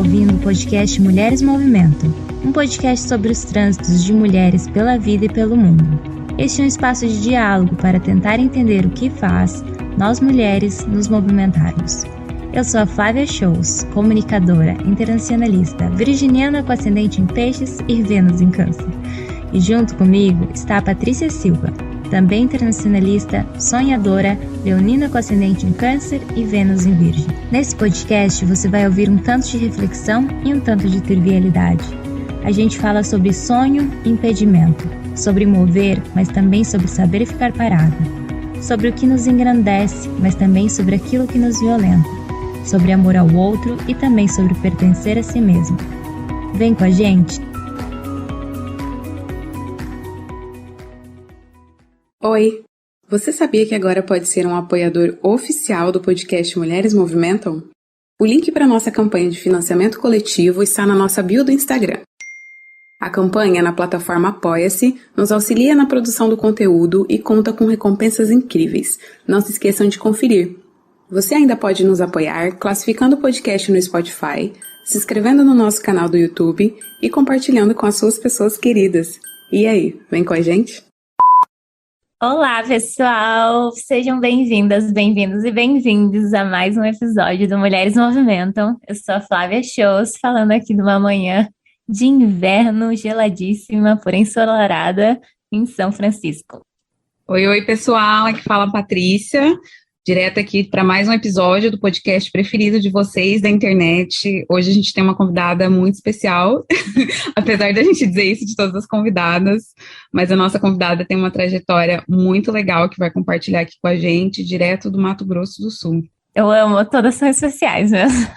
ouvindo o podcast Mulheres Movimentam, um podcast sobre os trânsitos de mulheres pela vida e pelo mundo. Este é um espaço de diálogo para tentar entender o que faz nós mulheres nos movimentarmos. Eu sou a Flávia Shows, comunicadora, internacionalista, virginiana com ascendente em Peixes e Vênus em Câncer. E junto comigo está a Patrícia Silva, também internacionalista, sonhadora, leonina com ascendente em Câncer e Vênus em Virgem. Nesse podcast você vai ouvir um tanto de reflexão e um tanto de trivialidade. A gente fala sobre sonho e impedimento, sobre mover, mas também sobre saber ficar parado, sobre o que nos engrandece, mas também sobre aquilo que nos violenta, sobre amor ao outro e também sobre pertencer a si mesmo. Vem com a gente! Oi! Você sabia que agora pode ser um apoiador oficial do podcast Mulheres Movimentam? O link para a nossa campanha de financiamento coletivo está na nossa bio do Instagram. A campanha na plataforma Apoia-se nos auxilia na produção do conteúdo e conta com recompensas incríveis. Não se esqueçam de conferir. Você ainda pode nos apoiar classificando o podcast no Spotify, se inscrevendo no nosso canal do YouTube e compartilhando com as suas pessoas queridas. E aí, vem com a gente? Olá, pessoal! Sejam bem-vindas, bem-vindos e bem-vindos a mais um episódio do Mulheres Movimentam. Eu sou a Flávia Shows, falando aqui de uma manhã de inverno geladíssima, porém ensolarada, em São Francisco. Oi, pessoal, aqui fala a Patrícia, direto aqui para mais um episódio do podcast preferido de vocês da internet. Hoje a gente tem uma convidada muito especial, apesar da gente dizer isso de todas as convidadas, mas a nossa convidada tem uma trajetória muito legal que vai compartilhar aqui com a gente, direto do Mato Grosso do Sul. Eu amo, todas são especiais mesmo.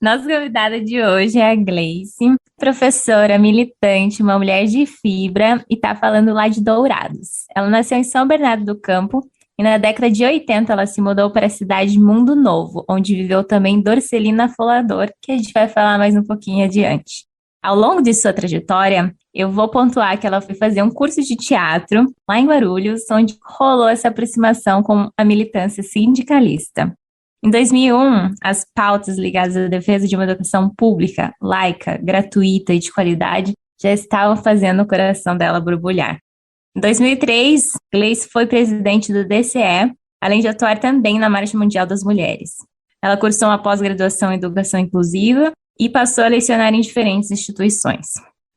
Nossa convidada de hoje é a Gleice, professora, militante, uma mulher de fibra e tá falando lá de Dourados. Ela nasceu em São Bernardo do Campo e na década de 80 ela se mudou para a cidade Mundo Novo, onde viveu também Dorcelina Folador, que a gente vai falar mais um pouquinho adiante. Ao longo de sua trajetória, eu vou pontuar que ela foi fazer um curso de teatro lá em Guarulhos, onde rolou essa aproximação com a militância sindicalista. Em 2001, as pautas ligadas à defesa de uma educação pública, laica, gratuita e de qualidade já estavam fazendo o coração dela borbulhar. Em 2003, Gleice foi presidente do DCE, além de atuar também na Marcha Mundial das Mulheres. Ela cursou uma pós-graduação em Educação Inclusiva e passou a lecionar em diferentes instituições.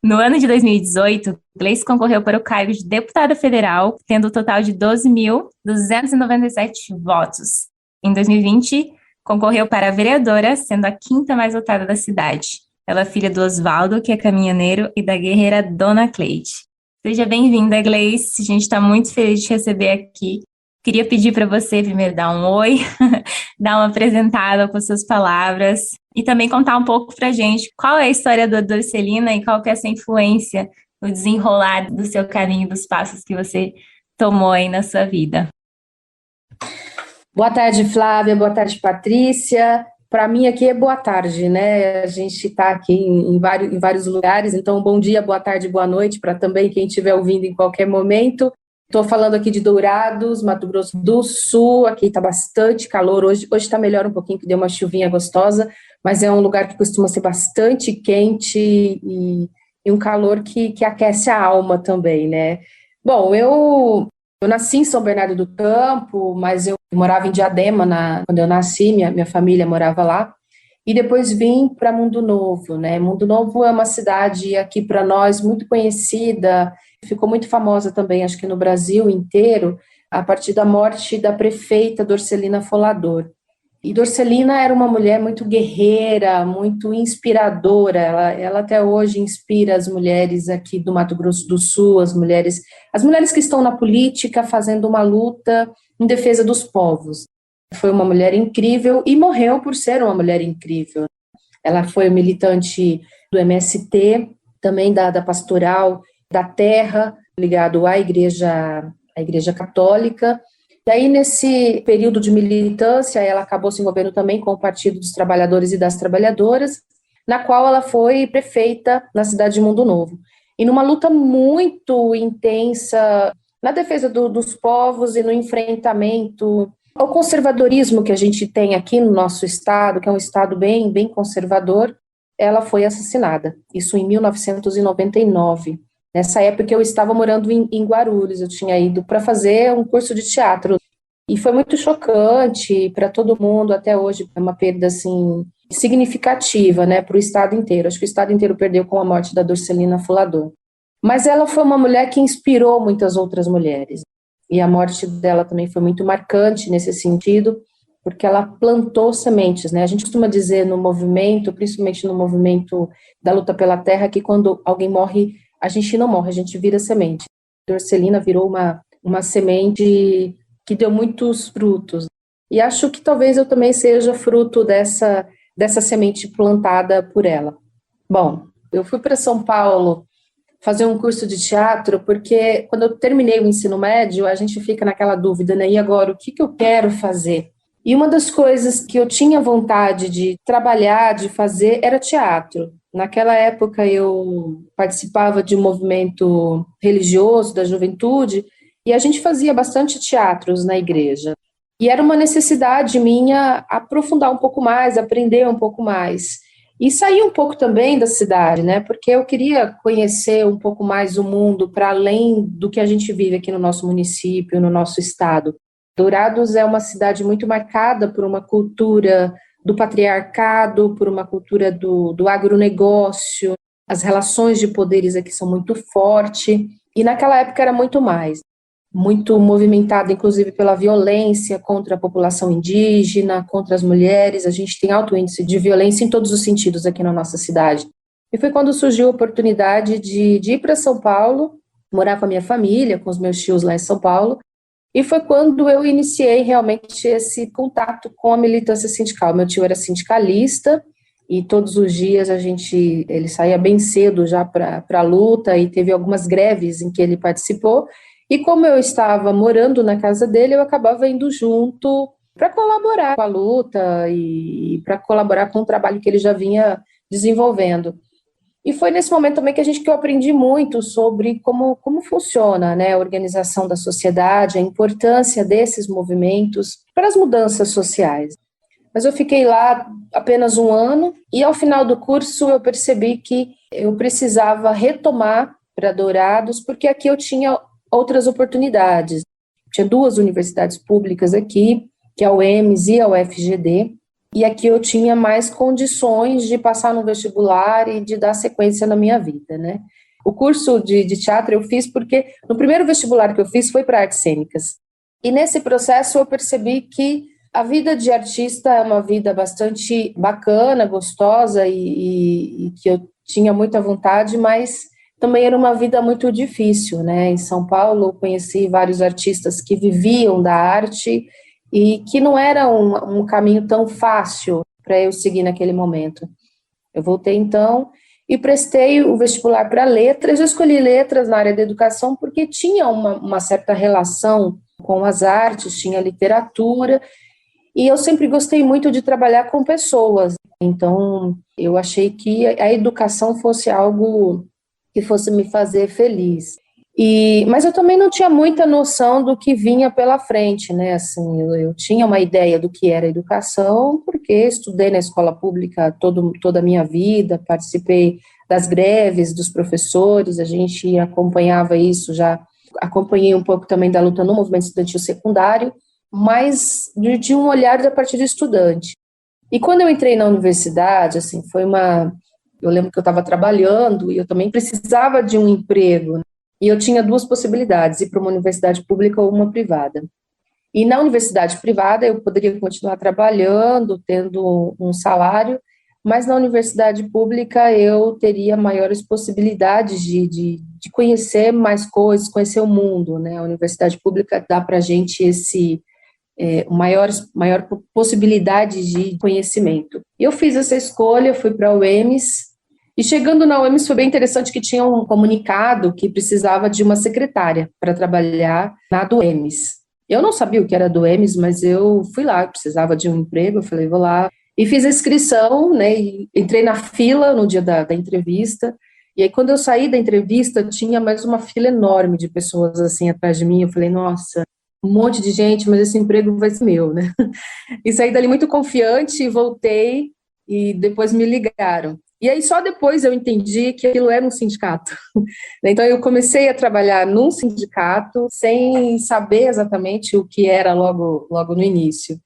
No ano de 2018, Gleice concorreu para o cargo de deputada federal, tendo um total de 12.297 votos. Em 2020, concorreu para a vereadora, sendo a quinta mais votada da cidade. Ela é filha do Osvaldo, que é caminhoneiro, e da guerreira Dona Cleide. Seja bem-vinda, Gleice. A gente está muito feliz de te receber aqui. Queria pedir para você primeiro dar um oi, dar uma apresentada com suas palavras e também contar um pouco para a gente qual é a história da Dorcelina e qual que é essa influência no desenrolar do seu caminho, dos passos que você tomou aí na sua vida. Boa tarde, Flávia. Boa tarde, Patrícia. Para mim aqui é boa tarde, né? A gente está aqui em vários lugares, então bom dia, boa tarde, boa noite para também quem estiver ouvindo em qualquer momento. Estou falando aqui de Dourados, Mato Grosso do Sul, aqui está bastante calor, hoje está melhor um pouquinho, que deu uma chuvinha gostosa, mas é um lugar que costuma ser bastante quente e um calor que aquece a alma também, né? Bom, eu nasci em São Bernardo do Campo, mas eu morava em Diadema quando eu nasci, minha família morava lá, e depois vim para Mundo Novo, né? Mundo Novo é uma cidade aqui para nós muito conhecida, ficou muito famosa também, acho que no Brasil inteiro, a partir da morte da prefeita Dorcelina Folador. E Dorcelina era uma mulher muito guerreira, muito inspiradora, ela até hoje inspira as mulheres aqui do Mato Grosso do Sul, as mulheres que estão na política fazendo uma luta em defesa dos povos. Foi uma mulher incrível e morreu por ser uma mulher incrível. Ela foi militante do MST, também da Pastoral da Terra, ligado à Igreja Católica. Daí, nesse período de militância, ela acabou se envolvendo também com o Partido dos Trabalhadores e das Trabalhadoras, na qual ela foi prefeita na cidade de Mundo Novo. E numa luta muito intensa na defesa dos povos e no enfrentamento ao conservadorismo que a gente tem aqui no nosso estado, que é um estado bem, bem conservador, ela foi assassinada, isso em 1999. Nessa época eu estava morando em Guarulhos, eu tinha ido para fazer um curso de teatro, e foi muito chocante para todo mundo, até hoje é uma perda assim significativa, né, para o estado inteiro. Acho que o estado inteiro perdeu com a morte da Dorcelina Fulador. Mas ela foi uma mulher que inspirou muitas outras mulheres. E a morte dela também foi muito marcante nesse sentido, porque ela plantou sementes, né? A gente costuma dizer no movimento, principalmente no movimento da luta pela terra, que quando alguém morre, a gente não morre, a gente vira semente. Dorcelina virou uma semente que deu muitos frutos. E acho que talvez eu também seja fruto dessa semente plantada por ela. Bom, eu fui para São Paulo fazer um curso de teatro, porque quando eu terminei o ensino médio, a gente fica naquela dúvida, né? E agora, o que eu quero fazer? E uma das coisas que eu tinha vontade de trabalhar, de fazer, era teatro. Naquela época, eu participava de um movimento religioso da juventude, e a gente fazia bastante teatros na igreja. E era uma necessidade minha aprofundar um pouco mais, aprender um pouco mais. E sair um pouco também da cidade, né? Porque eu queria conhecer um pouco mais o mundo para além do que a gente vive aqui no nosso município, no nosso estado. Dourados é uma cidade muito marcada por uma cultura do patriarcado, por uma cultura do agronegócio, as relações de poderes aqui são muito fortes, e naquela época era muito mais. Muito movimentada, inclusive, pela violência contra a população indígena, contra as mulheres. A gente tem alto índice de violência em todos os sentidos aqui na nossa cidade. E foi quando surgiu a oportunidade de ir para São Paulo, morar com a minha família, com os meus tios lá em São Paulo, e foi quando eu iniciei realmente esse contato com a militância sindical. Meu tio era sindicalista, e todos os dias ele saía bem cedo já para a luta, e teve algumas greves em que ele participou. E como eu estava morando na casa dele, eu acabava indo junto para colaborar com a luta e para colaborar com o trabalho que ele já vinha desenvolvendo. E foi nesse momento também que eu aprendi muito sobre como funciona, né, a organização da sociedade, a importância desses movimentos para as mudanças sociais. Mas eu fiquei lá apenas um ano e ao final do curso eu percebi que eu precisava retomar para Dourados, porque aqui eu tinha outras oportunidades. Tinha 2 universidades públicas aqui, que é a UEMS e a UFGD, e aqui eu tinha mais condições de passar no vestibular e de dar sequência na minha vida, né? O curso de teatro eu fiz porque no primeiro vestibular que eu fiz foi para artes cênicas. E nesse processo eu percebi que a vida de artista é uma vida bastante bacana, gostosa e que eu tinha muita vontade, mas também era uma vida muito difícil, né? Em São Paulo eu conheci vários artistas que viviam da arte e que não era um caminho tão fácil para eu seguir naquele momento. Eu voltei então e prestei o vestibular para letras. Eu escolhi letras na área da educação porque tinha uma certa relação com as artes, tinha literatura, e eu sempre gostei muito de trabalhar com pessoas. Então eu achei que a educação fosse algo que fosse me fazer feliz. Mas eu também não tinha muita noção do que vinha pela frente, né? Assim, eu tinha uma ideia do que era educação, porque estudei na escola pública toda a minha vida, participei das greves dos professores, a gente acompanhava isso, já acompanhei um pouco também da luta no movimento estudantil secundário, mas de um olhar a partir de estudante. E quando eu entrei na universidade, assim, eu lembro que eu estava trabalhando e eu também precisava de um emprego, né? E eu tinha 2 possibilidades, ir para uma universidade pública ou uma privada. E na universidade privada eu poderia continuar trabalhando, tendo um salário, mas na universidade pública eu teria maiores possibilidades de conhecer mais coisas, conhecer o mundo, né? A universidade pública dá para a gente maior possibilidade de conhecimento. Eu fiz essa escolha, fui para a UEMS, e chegando na UEMS foi bem interessante que tinha um comunicado que precisava de uma secretária para trabalhar na do UEMS. Eu não sabia o que era do UEMS, mas eu fui lá, eu precisava de um emprego, eu falei, vou lá. E fiz a inscrição, né, e entrei na fila no dia da entrevista, e aí quando eu saí da entrevista, tinha mais uma fila enorme de pessoas assim atrás de mim, eu falei, nossa, um monte de gente, mas esse emprego vai ser meu, né? E saí dali muito confiante, voltei e depois me ligaram. E aí só depois eu entendi que aquilo era um sindicato. Então eu comecei a trabalhar num sindicato sem saber exatamente o que era logo no início.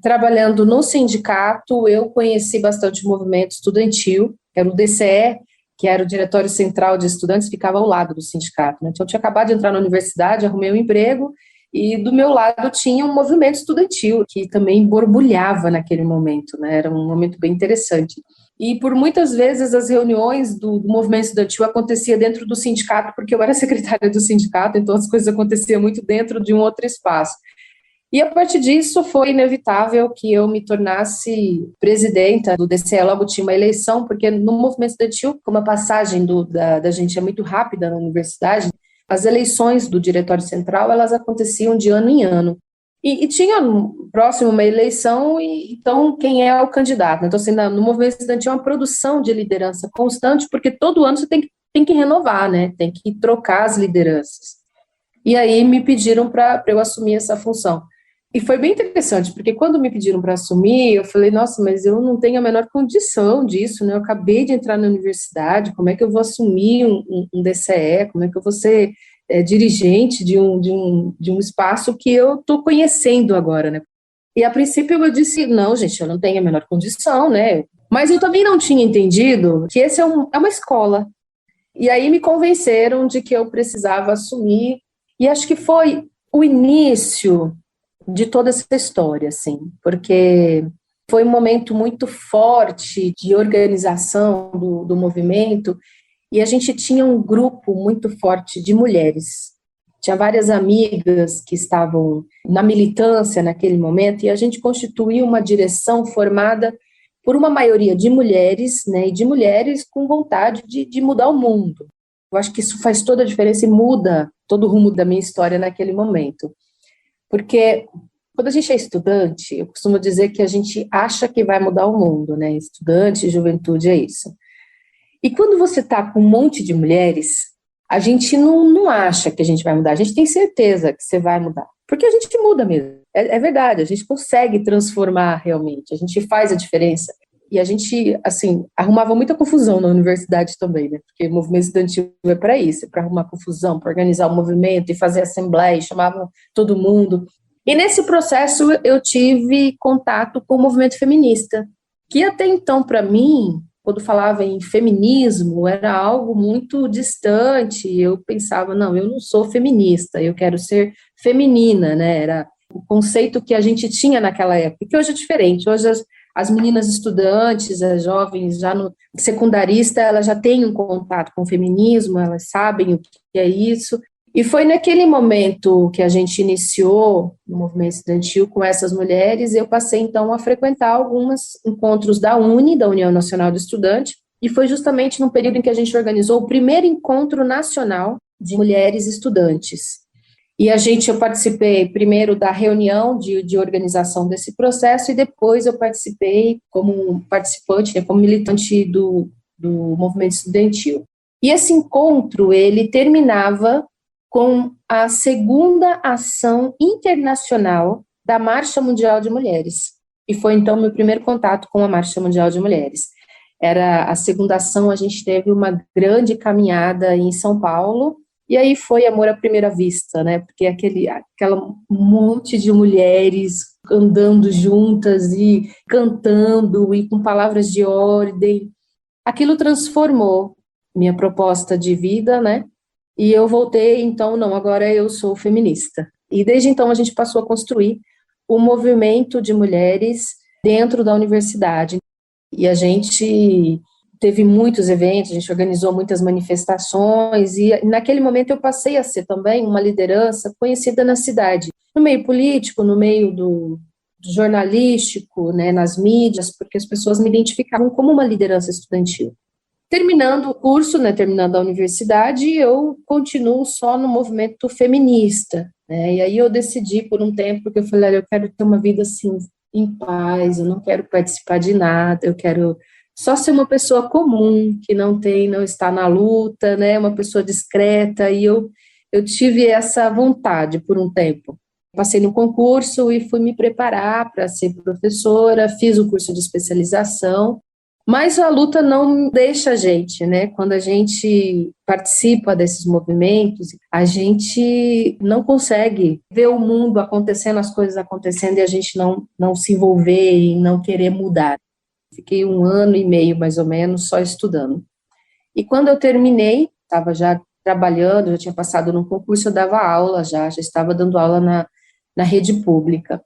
Trabalhando no sindicato, eu conheci bastante o movimento estudantil, que era o DCE, que era o Diretório Central de Estudantes, ficava ao lado do sindicato, né? Então eu tinha acabado de entrar na universidade, arrumei um emprego, e do meu lado tinha um movimento estudantil, que também borbulhava naquele momento, né? Era um momento bem interessante. E por muitas vezes as reuniões do movimento estudantil aconteciam dentro do sindicato, porque eu era secretária do sindicato, então as coisas aconteciam muito dentro de um outro espaço. E a partir disso foi inevitável que eu me tornasse presidenta do DCE, logo tinha uma eleição, porque no movimento estudantil, como a passagem da gente é muito rápida na universidade, as eleições do Diretório Central, elas aconteciam de ano em ano. E tinha próximo uma eleição, e então quem é o candidato? Então, assim, no movimento estudantil é uma produção de liderança constante, porque todo ano você tem que renovar, né? Tem que trocar as lideranças. E aí me pediram para eu assumir essa função. E foi bem interessante, porque quando me pediram para assumir, eu falei, nossa, mas eu não tenho a menor condição disso, né? Eu acabei de entrar na universidade, como é que eu vou assumir um DCE? Como é que eu vou ser dirigente de um espaço que eu estou conhecendo agora, né? E a princípio eu disse, não, gente, eu não tenho a menor condição, né? Mas eu também não tinha entendido que esse é uma escola. E aí me convenceram de que eu precisava assumir, e acho que foi o início de toda essa história, assim, porque foi um momento muito forte de organização do movimento, e a gente tinha um grupo muito forte de mulheres. Tinha várias amigas que estavam na militância naquele momento, e a gente constituiu uma direção formada por uma maioria de mulheres, né, e de mulheres com vontade de mudar o mundo. Eu acho que isso faz toda a diferença e muda todo o rumo da minha história naquele momento. Porque quando a gente é estudante, eu costumo dizer que a gente acha que vai mudar o mundo, né? Estudante, juventude, é isso. E quando você está com um monte de mulheres, a gente não acha que a gente vai mudar, a gente tem certeza que você vai mudar. Porque a gente muda mesmo. É verdade, a gente consegue transformar realmente, a gente faz a diferença. E a gente, assim, arrumava muita confusão na universidade também, né? Porque o movimento estudantil é para isso, é para arrumar confusão, para organizar o movimento e fazer assembleia, e chamava todo mundo. E nesse processo eu tive contato com o movimento feminista, que até então, para mim, quando falava em feminismo, era algo muito distante. Eu pensava, não, eu não sou feminista, eu quero ser feminina, né? Era o conceito que a gente tinha naquela época, que hoje é diferente. Hoje as meninas estudantes, as jovens, já no secundarista, elas já têm um contato com o feminismo, elas sabem o que é isso. E foi naquele momento que a gente iniciou o movimento estudantil com essas mulheres, eu passei então a frequentar alguns encontros da UNE, da União Nacional do Estudante, e foi justamente no período em que a gente organizou o primeiro encontro nacional de mulheres estudantes. E eu participei primeiro da reunião de organização desse processo, e depois eu participei como participante, né, como militante do movimento estudantil. E esse encontro, ele terminava com a segunda ação internacional da Marcha Mundial de Mulheres. E foi, então, meu primeiro contato com a Marcha Mundial de Mulheres. Era a segunda ação, a gente teve uma grande caminhada em São Paulo, e aí foi amor à primeira vista, né? Porque aquela monte de mulheres andando juntas e cantando e com palavras de ordem, aquilo transformou minha proposta de vida, né? E eu voltei, então, não, agora eu sou feminista. E desde então a gente passou a construir o movimento de mulheres dentro da universidade. E a gente teve muitos eventos, a gente organizou muitas manifestações, e naquele momento eu passei a ser também uma liderança conhecida na cidade, no meio político, no meio do jornalístico, né, nas mídias, porque as pessoas me identificavam como uma liderança estudantil. Terminando o curso, né, terminando a universidade, eu continuo só no movimento feminista, né, e aí eu decidi por um tempo, porque eu falei, olha, eu quero ter uma vida assim, em paz, eu não quero participar de nada, eu quero só ser uma pessoa comum, que não está na luta, né, uma pessoa discreta, e eu tive essa vontade por um tempo. Passei no concurso e fui me preparar para ser professora, fiz o curso de especialização, mas a luta não deixa a gente, né? Quando a gente participa desses movimentos, a gente não consegue ver o mundo acontecendo, as coisas acontecendo e a gente não se envolver e não querer mudar. Fiquei 1 ano e meio, mais ou menos, só estudando. E quando eu terminei, estava já trabalhando, já tinha passado no concurso, eu dava aula já estava dando aula na rede pública.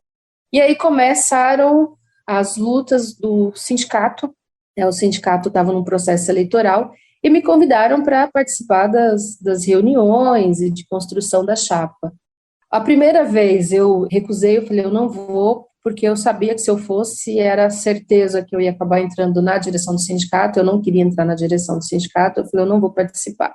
E aí começaram as lutas do sindicato, o sindicato estava num processo eleitoral, e me convidaram para participar das reuniões e de construção da chapa. A primeira vez eu recusei, eu falei, eu não vou, porque eu sabia que se eu fosse, era certeza que eu ia acabar entrando na direção do sindicato, eu não queria entrar na direção do sindicato, eu falei, eu não vou participar.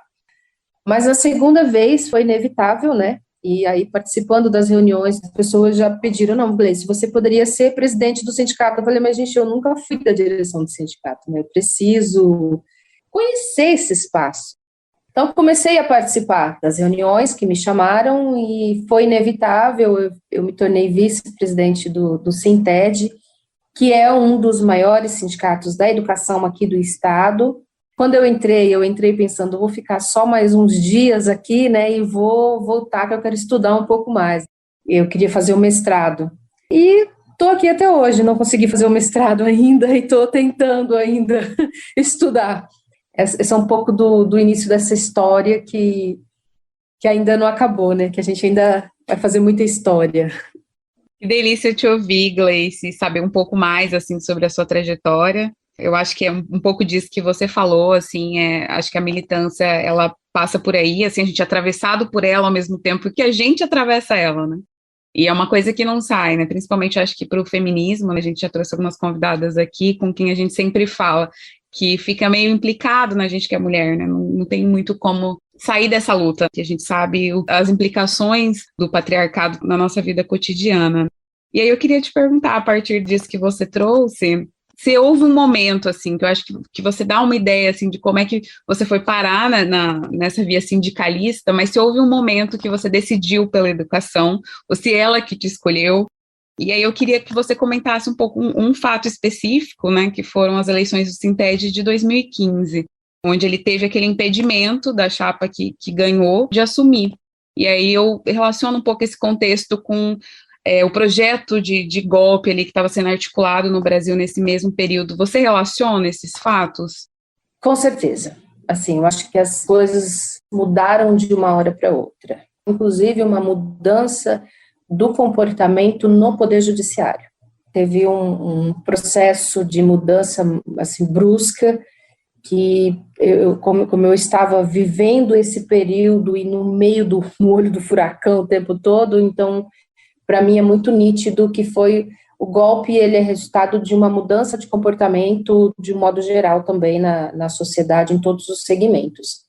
Mas a segunda vez foi inevitável, né? E aí, participando das reuniões, as pessoas já pediram, não, Gleice, você poderia ser presidente do sindicato. Eu falei, mas gente, eu nunca fui da direção do sindicato, né? Eu preciso conhecer esse espaço. Então, comecei a participar das reuniões que me chamaram e foi inevitável, eu me tornei vice-presidente do Sinted, que é um dos maiores sindicatos da educação aqui do estado. Quando eu entrei pensando, vou ficar só mais uns dias aqui, né, e vou voltar, que eu quero estudar um pouco mais. Eu queria fazer o mestrado. E estou aqui até hoje, não consegui fazer o mestrado ainda e estou tentando ainda estudar. Esse é um pouco do início dessa história que ainda não acabou, né, que a gente ainda vai fazer muita história. Que delícia te ouvir, Gleice, saber um pouco mais, assim, sobre a sua trajetória. Eu acho que é um pouco disso que você falou, assim, acho que a militância, ela passa por aí, assim, a gente é atravessado por ela ao mesmo tempo que a gente atravessa ela, né? E é uma coisa que não sai, né? Principalmente, acho que para o feminismo, né? A gente já trouxe algumas convidadas aqui com quem a gente sempre fala, que fica meio implicado na gente que é mulher, né? Não tem muito como sair dessa luta, que a gente sabe as implicações do patriarcado na nossa vida cotidiana. E aí eu queria te perguntar, a partir disso que você trouxe, se houve um momento, assim, que eu acho que você dá uma ideia, assim, de como é que você foi parar nessa via sindicalista, mas se houve um momento que você decidiu pela educação, ou se ela que te escolheu. E aí eu queria que você comentasse um pouco um fato específico, né, que foram as eleições do Sinted de 2015, onde ele teve aquele impedimento da chapa que ganhou de assumir. E aí eu relaciono um pouco esse contexto com o projeto de golpe ali que estava sendo articulado no Brasil nesse mesmo período. Você relaciona esses fatos? Com certeza. Assim, eu acho que as coisas mudaram de uma hora para outra. Inclusive, uma mudança do comportamento no Poder Judiciário. Teve um processo de mudança, assim, brusca, que como eu estava vivendo esse período e no meio do olho do furacão o tempo todo, então, para mim é muito nítido que foi o golpe, ele é resultado de uma mudança de comportamento de um modo geral também na sociedade, em todos os segmentos.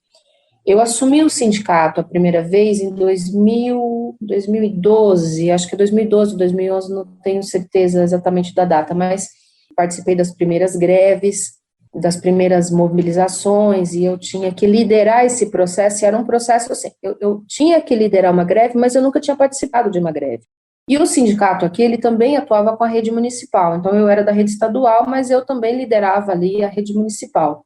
Eu assumi o sindicato a primeira vez em 2012, acho que 2012, 2011, não tenho certeza exatamente da data, mas participei das primeiras greves, das primeiras mobilizações, e eu tinha que liderar esse processo, e era um processo assim, eu tinha que liderar uma greve, mas eu nunca tinha participado de uma greve. E o sindicato aqui, ele também atuava com a rede municipal, então eu era da rede estadual, mas eu também liderava ali a rede municipal.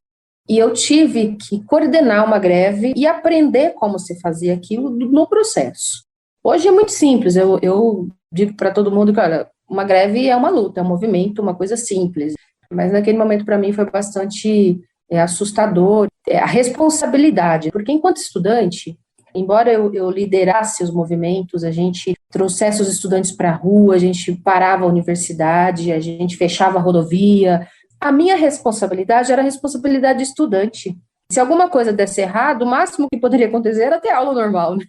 E eu tive que coordenar uma greve e aprender como se fazia aquilo no processo. Hoje é muito simples, eu digo para todo mundo que, olha, uma greve é uma luta, é um movimento, uma coisa simples. Mas naquele momento, para mim, foi bastante assustador a responsabilidade, porque enquanto estudante, embora eu liderasse os movimentos, a gente trouxesse os estudantes para a rua, a gente parava a universidade, a gente fechava a rodovia. A minha responsabilidade era a responsabilidade de estudante. Se alguma coisa desse errado, o máximo que poderia acontecer era ter aula normal, né?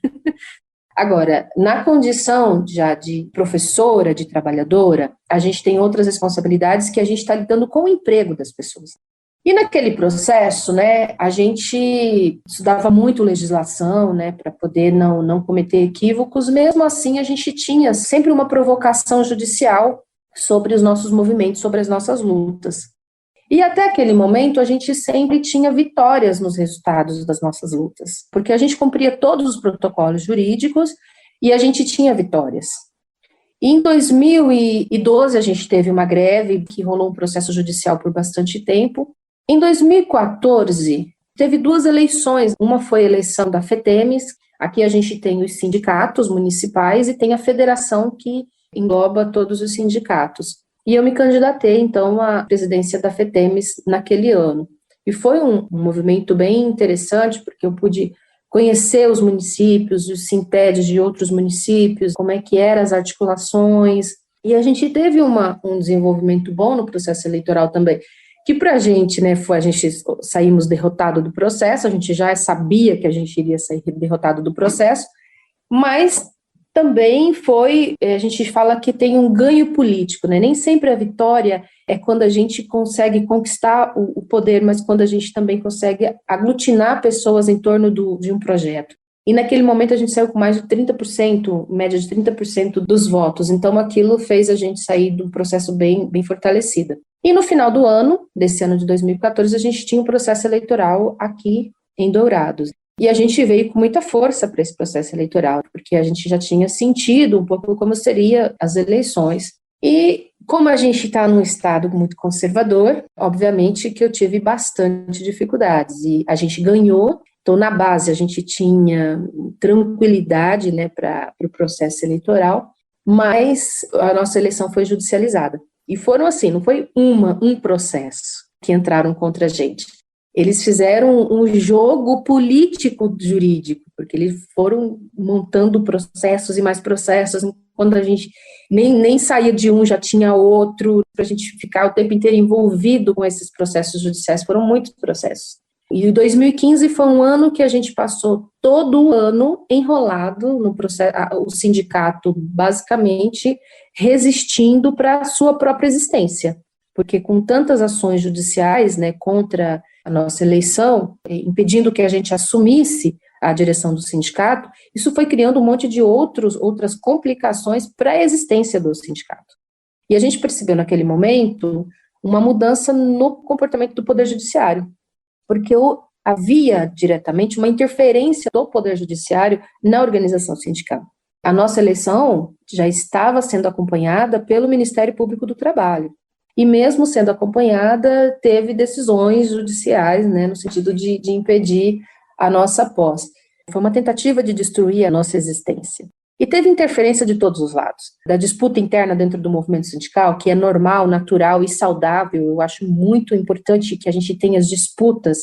Agora, na condição já de professora, de trabalhadora, a gente tem outras responsabilidades que a gente está lidando com o emprego das pessoas. E naquele processo, né, a gente estudava muito legislação, né, para poder não cometer equívocos. Mesmo assim, a gente tinha sempre uma provocação judicial sobre os nossos movimentos, sobre as nossas lutas. E até aquele momento, a gente sempre tinha vitórias nos resultados das nossas lutas, porque a gente cumpria todos os protocolos jurídicos e a gente tinha vitórias. Em 2012, a gente teve uma greve que rolou um processo judicial por bastante tempo. Em 2014, teve 2 eleições. Uma foi a eleição da FETEMES. Aqui a gente tem os sindicatos municipais e tem a federação que engloba todos os sindicatos. E eu me candidatei, então, à presidência da FETEMES naquele ano. E foi um movimento bem interessante, porque eu pude conhecer os municípios, os Sintedes de outros municípios, como é que eram as articulações, e a gente teve um desenvolvimento bom no processo eleitoral também, que para a gente, né, a gente saímos derrotado do processo, a gente já sabia que a gente iria sair derrotado do processo, mas também a gente fala que tem um ganho político, né? Nem sempre a vitória é quando a gente consegue conquistar o poder, mas quando a gente também consegue aglutinar pessoas em torno de um projeto. E naquele momento a gente saiu com mais de 30%, média de 30% dos votos, então aquilo fez a gente sair de um processo bem, bem fortalecida. E no final do ano, desse ano de 2014, a gente tinha um processo eleitoral aqui em Dourados. E a gente veio com muita força para esse processo eleitoral, porque a gente já tinha sentido um pouco como seriam as eleições. E como a gente está num estado muito conservador, obviamente que eu tive bastante dificuldades. E a gente ganhou, então na base a gente tinha tranquilidade, né, para o processo eleitoral, mas a nossa eleição foi judicializada. E foram assim, não foi um processo que entraram contra a gente. Eles fizeram um jogo político-jurídico, porque eles foram montando processos e mais processos. Quando a gente nem saía de um, já tinha outro, para a gente ficar o tempo inteiro envolvido com esses processos judiciais. Foram muitos processos. E 2015 foi um ano que a gente passou todo o ano enrolado no processo, o sindicato basicamente resistindo para a sua própria existência. Porque com tantas ações judiciais, né, contra a nossa eleição, impedindo que a gente assumisse a direção do sindicato, isso foi criando um monte de outras complicações para a existência do sindicato. E a gente percebeu naquele momento uma mudança no comportamento do Poder Judiciário, porque havia diretamente uma interferência do Poder Judiciário na organização sindical. A nossa eleição já estava sendo acompanhada pelo Ministério Público do Trabalho. E mesmo sendo acompanhada, teve decisões judiciais, né, no sentido de impedir a nossa posse. Foi uma tentativa de destruir a nossa existência. E teve interferência de todos os lados. Da disputa interna dentro do movimento sindical, que é normal, natural e saudável. Eu acho muito importante que a gente tenha as disputas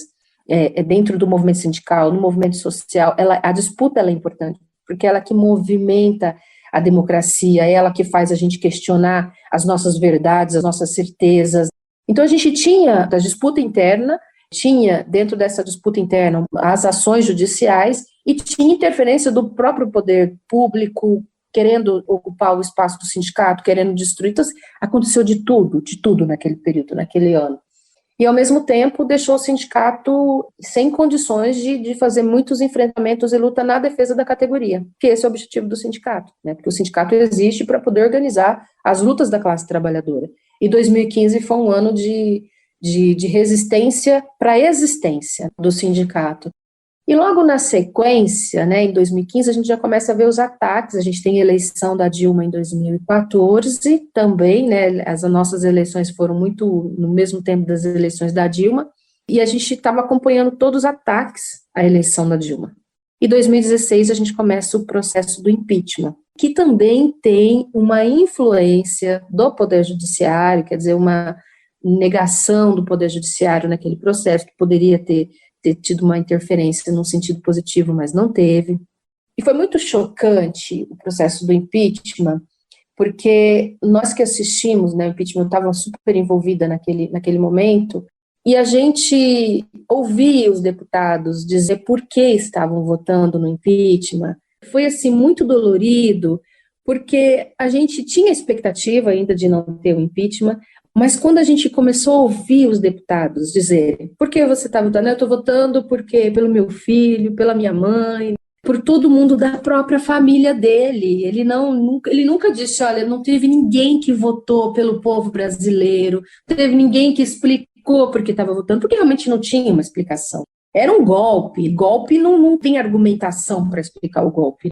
dentro do movimento sindical, no movimento social. A disputa ela é importante, porque ela que movimenta a democracia, é ela que faz a gente questionar as nossas verdades, as nossas certezas. Então a gente tinha da disputa interna, tinha dentro dessa disputa interna as ações judiciais e tinha interferência do próprio poder público querendo ocupar o espaço do sindicato, querendo destruir. Então, aconteceu de tudo naquele período, naquele ano. E, ao mesmo tempo, deixou o sindicato sem condições de fazer muitos enfrentamentos e luta na defesa da categoria, que esse é o objetivo do sindicato, né? Porque o sindicato existe para poder organizar as lutas da classe trabalhadora. E 2015 foi um ano de resistência para a existência do sindicato. E logo na sequência, né, em 2015, a gente já começa a ver os ataques. A gente tem a eleição da Dilma em 2014 também, né, as nossas eleições foram muito no mesmo tempo das eleições da Dilma, e a gente estava acompanhando todos os ataques à eleição da Dilma. Em 2016, a gente começa o processo do impeachment, que também tem uma influência do Poder Judiciário, quer dizer, uma negação do Poder Judiciário naquele processo, que poderia ter tido uma interferência num sentido positivo, mas não teve. E foi muito chocante o processo do impeachment, porque nós que assistimos, né, o impeachment, eu estava super envolvida naquele momento, e a gente ouvia os deputados dizer por que estavam votando no impeachment. Foi, assim, muito dolorido, porque a gente tinha expectativa ainda de não ter o impeachment, mas quando a gente começou a ouvir os deputados dizerem por que você está votando? Eu estou votando porque pelo meu filho, pela minha mãe, por todo mundo da própria família dele. Ele nunca disse, olha, não teve ninguém que votou pelo povo brasileiro, não teve ninguém que explicou por que estava votando, porque realmente não tinha uma explicação. Era um golpe. Golpe não tem argumentação para explicar o golpe.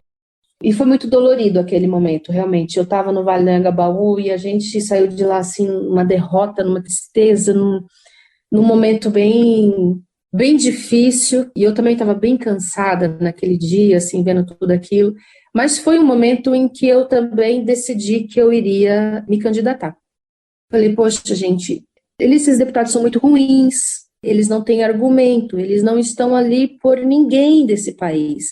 E foi muito dolorido aquele momento, realmente. Eu estava no Vale do Anhangabaú e a gente saiu de lá, assim, numa derrota, numa tristeza, num momento bem difícil. E eu também estava bem cansada naquele dia, assim, vendo tudo aquilo. Mas foi um momento em que eu também decidi que eu iria me candidatar. Falei, poxa, gente, esses deputados são muito ruins, eles não têm argumento, eles não estão ali por ninguém desse país.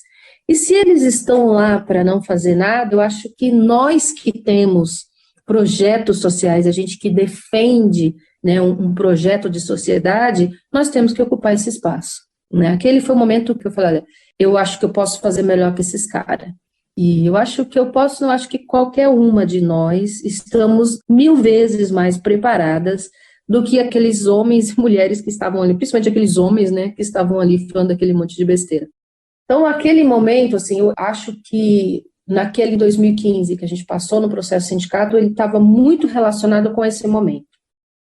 E se eles estão lá para não fazer nada, eu acho que nós que temos projetos sociais, a gente que defende, né, um projeto de sociedade, nós temos que ocupar esse espaço. Né? Aquele foi o momento que eu falei, olha, eu acho que eu posso fazer melhor que esses caras. E eu acho que eu posso, eu acho que qualquer uma de nós estamos 1000 vezes mais preparadas do que aqueles homens e mulheres que estavam ali, principalmente aqueles homens, né, que estavam ali falando aquele monte de besteira. Então, aquele momento, assim, eu acho que naquele 2015 que a gente passou no processo sindicato, ele estava muito relacionado com esse momento,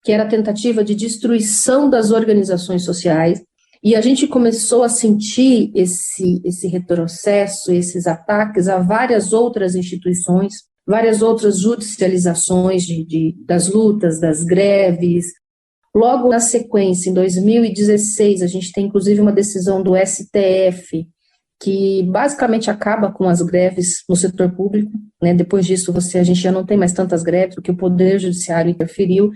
que era a tentativa de destruição das organizações sociais, e a gente começou a sentir esse retrocesso, esses ataques a várias outras instituições, várias outras judicializações das lutas, das greves. Logo na sequência, em 2016, a gente tem inclusive uma decisão do STF, que basicamente acaba com as greves no setor público, né? Depois disso, a gente já não tem mais tantas greves, porque o Poder Judiciário interferiu.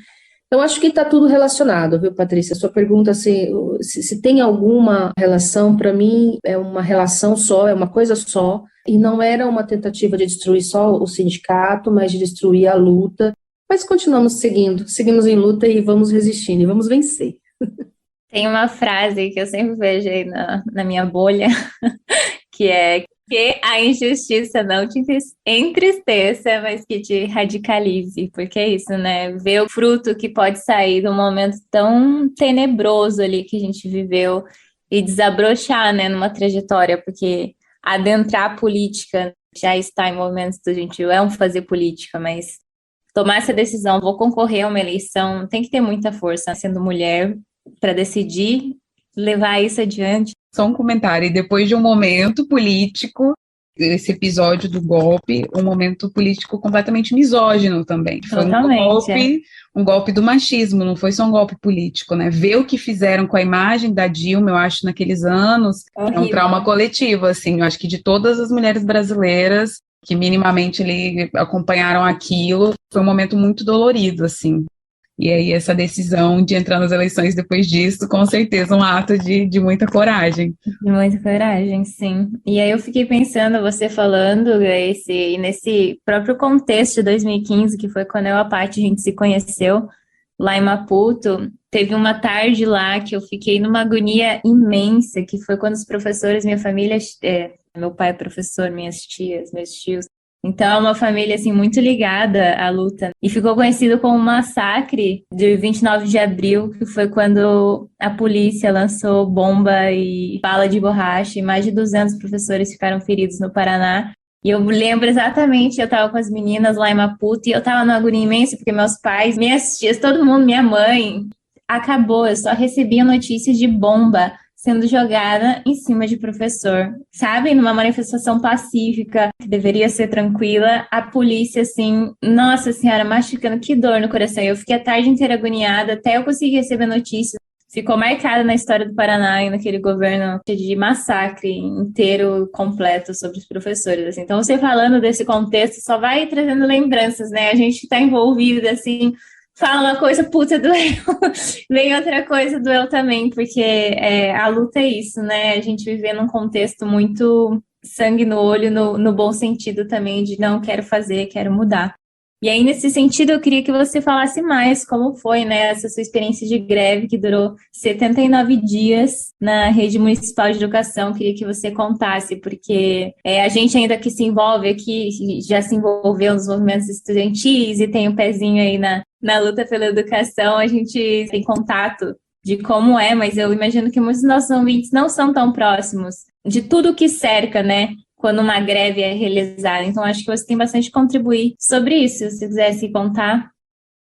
Então, acho que está tudo relacionado, viu, Patrícia? Sua pergunta, se tem alguma relação, para mim, é uma relação só, é uma coisa só, e não era uma tentativa de destruir só o sindicato, mas de destruir a luta. Mas continuamos seguimos em luta e vamos resistindo, e vamos vencer. Tem uma frase que eu sempre vejo aí na minha bolha, que é que a injustiça não te entristeça, mas que te radicalize, porque é isso, né? Ver o fruto que pode sair de um momento tão tenebroso ali que a gente viveu e desabrochar, né, numa trajetória, porque adentrar a política já está em momentos que a gente fazer política, mas tomar essa decisão, vou concorrer a uma eleição, tem que ter muita força, sendo mulher, para decidir levar isso adiante. Só um comentário, e depois de um momento político, esse episódio do golpe, um momento político completamente misógino também. Foi um golpe do machismo, não foi só um golpe político, né? Ver o que fizeram com a imagem da Dilma, eu acho, naqueles anos, é um trauma coletivo, assim, eu acho que de todas as mulheres brasileiras que minimamente ali acompanharam aquilo, foi um momento muito dolorido, assim. E aí essa decisão de entrar nas eleições depois disso, com certeza um ato de muita coragem. De muita coragem, sim. E aí eu fiquei pensando, você falando, Grace, nesse próprio contexto de 2015, que foi quando eu e a Paty, a gente se conheceu lá em Maputo, teve uma tarde lá que eu fiquei numa agonia imensa, que foi quando os professores, minha família, meu pai é professor, minhas tias, meus tios, então é uma família assim muito ligada à luta. E ficou conhecido como o massacre de 29 de abril, que foi quando a polícia lançou bomba e bala de borracha e mais de 200 professores ficaram feridos no Paraná. E eu lembro exatamente, eu estava com as meninas lá em Maputo e eu estava numa agonia imensa, porque meus pais, minhas tias, todo mundo, minha mãe, acabou, eu só recebia notícias de bomba sendo jogada em cima de professor, sabe? Numa manifestação pacífica, que deveria ser tranquila, a polícia, assim, nossa senhora, machucando, que dor no coração. Eu fiquei a tarde inteira agoniada, até eu conseguir receber notícias. Ficou marcada na história do Paraná e naquele governo de massacre inteiro, completo sobre os professores, assim. Então, você falando desse contexto, só vai trazendo lembranças, né? A gente está envolvido, assim, fala uma coisa, puta, doeu. Vem outra coisa, doeu também, porque a luta é isso, né? A gente vive num contexto muito sangue no olho, no bom sentido também, de não quero fazer, quero mudar. E aí, nesse sentido, eu queria que você falasse mais como foi, né, essa sua experiência de greve, que durou 79 dias na rede municipal de educação. Eu queria que você contasse, porque a gente ainda que se envolve aqui, já se envolveu nos movimentos estudantis e tem o pezinho aí na luta pela educação, a gente tem contato de como mas eu imagino que muitos dos nossos ouvintes não são tão próximos de tudo que cerca, né, quando uma greve é realizada. Então, acho que você tem bastante a contribuir sobre isso, se você quisesse contar.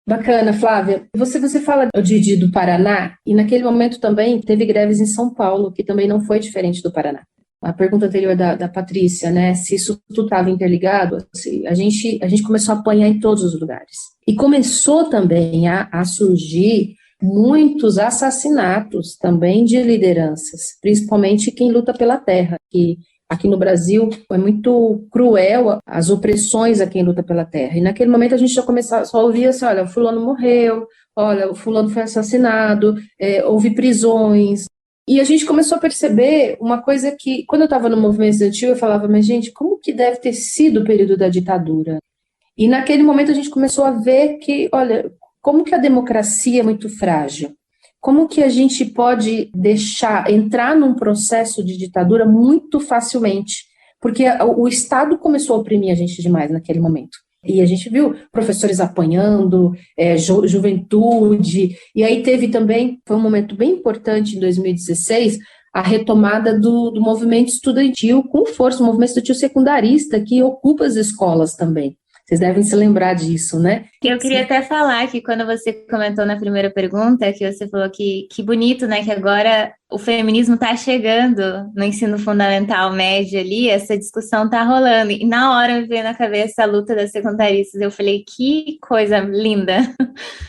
Bacana, Flávia. Você fala do Paraná, e naquele momento também teve greves em São Paulo, que também não foi diferente do Paraná. a pergunta anterior da Patrícia, né, se isso tudo estava interligado, assim, a gente começou a apanhar em todos os lugares. E começou também a surgir muitos assassinatos também de lideranças, principalmente quem luta pela terra, que aqui no Brasil é muito cruel as opressões a quem luta pela terra. E naquele momento a gente já começava, só ouvia assim, olha, o fulano morreu, olha, o fulano foi assassinado, houve prisões. E a gente começou a perceber uma coisa que, quando eu estava no movimento estudantil, eu falava, mas gente, como que deve ter sido o período da ditadura? E naquele momento a gente começou a ver que, olha, como que a democracia é muito frágil. Como que a gente pode entrar num processo de ditadura muito facilmente? Porque o Estado começou a oprimir a gente demais naquele momento. E a gente viu professores apanhando, juventude, e aí teve também, foi um momento bem importante em 2016, a retomada do movimento estudantil com força, o movimento estudantil secundarista, que ocupa as escolas também. Vocês devem se lembrar disso, né? Eu queria até falar que quando você comentou na primeira pergunta, que você falou que bonito, né, que agora o feminismo está chegando no ensino fundamental médio ali, essa discussão está rolando. E na hora me veio na cabeça a luta das secundaristas. Eu falei, que coisa linda.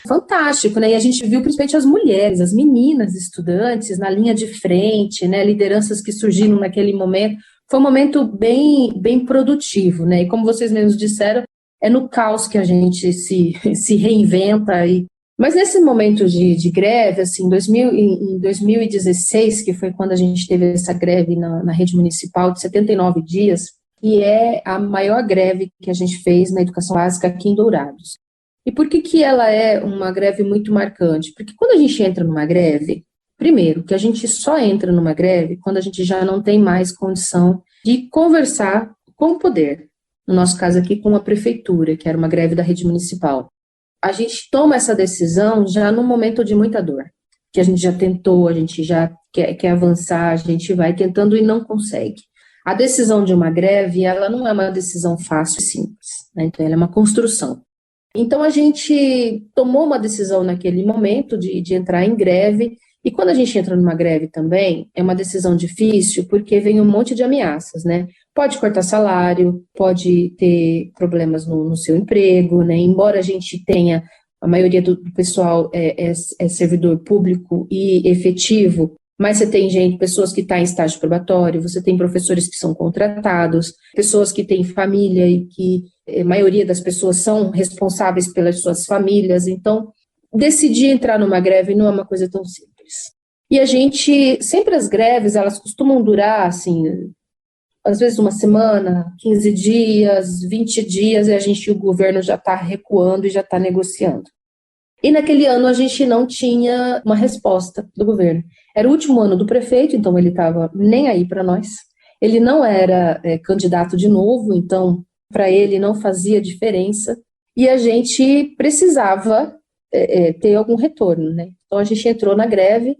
Fantástico, né? E a gente viu principalmente as mulheres, as meninas estudantes na linha de frente, né? Lideranças que surgiram naquele momento. Foi um momento bem, bem produtivo, né? E como vocês mesmos disseram, é no caos que a gente se reinventa. Mas nesse momento de greve, assim, em 2016, que foi quando a gente teve essa greve na rede municipal de 79 dias, que é a maior greve que a gente fez na educação básica aqui em Dourados. E por que ela é uma greve muito marcante? Porque quando a gente entra numa greve, primeiro, que a gente só entra numa greve quando a gente já não tem mais condição de conversar com o poder. No nosso caso aqui, com a prefeitura, que era uma greve da rede municipal. A gente toma essa decisão já num momento de muita dor, que a gente já tentou, a gente já quer avançar, a gente vai tentando e não consegue. A decisão de uma greve, ela não é uma decisão fácil e simples, né? Então, ela é uma construção. Então, a gente tomou uma decisão naquele momento de entrar em greve, e quando a gente entra numa greve também, é uma decisão difícil, porque vem um monte de ameaças, né? Pode cortar salário, pode ter problemas no seu emprego, né? Embora a gente tenha, a maioria do pessoal é servidor público e efetivo, mas você tem pessoas que estão em estágio probatório, você tem professores que são contratados, pessoas que têm família e que a maioria das pessoas são responsáveis pelas suas famílias. Então, decidir entrar numa greve não é uma coisa tão simples. E a gente, sempre as greves, elas costumam durar, assim, às vezes uma semana, 15 dias, 20 dias, e o governo já está recuando e já está negociando. E naquele ano a gente não tinha uma resposta do governo. Era o último ano do prefeito, então ele estava nem aí para nós. Ele não era candidato de novo, então para ele não fazia diferença. E a gente precisava ter algum retorno, né? Então a gente entrou na greve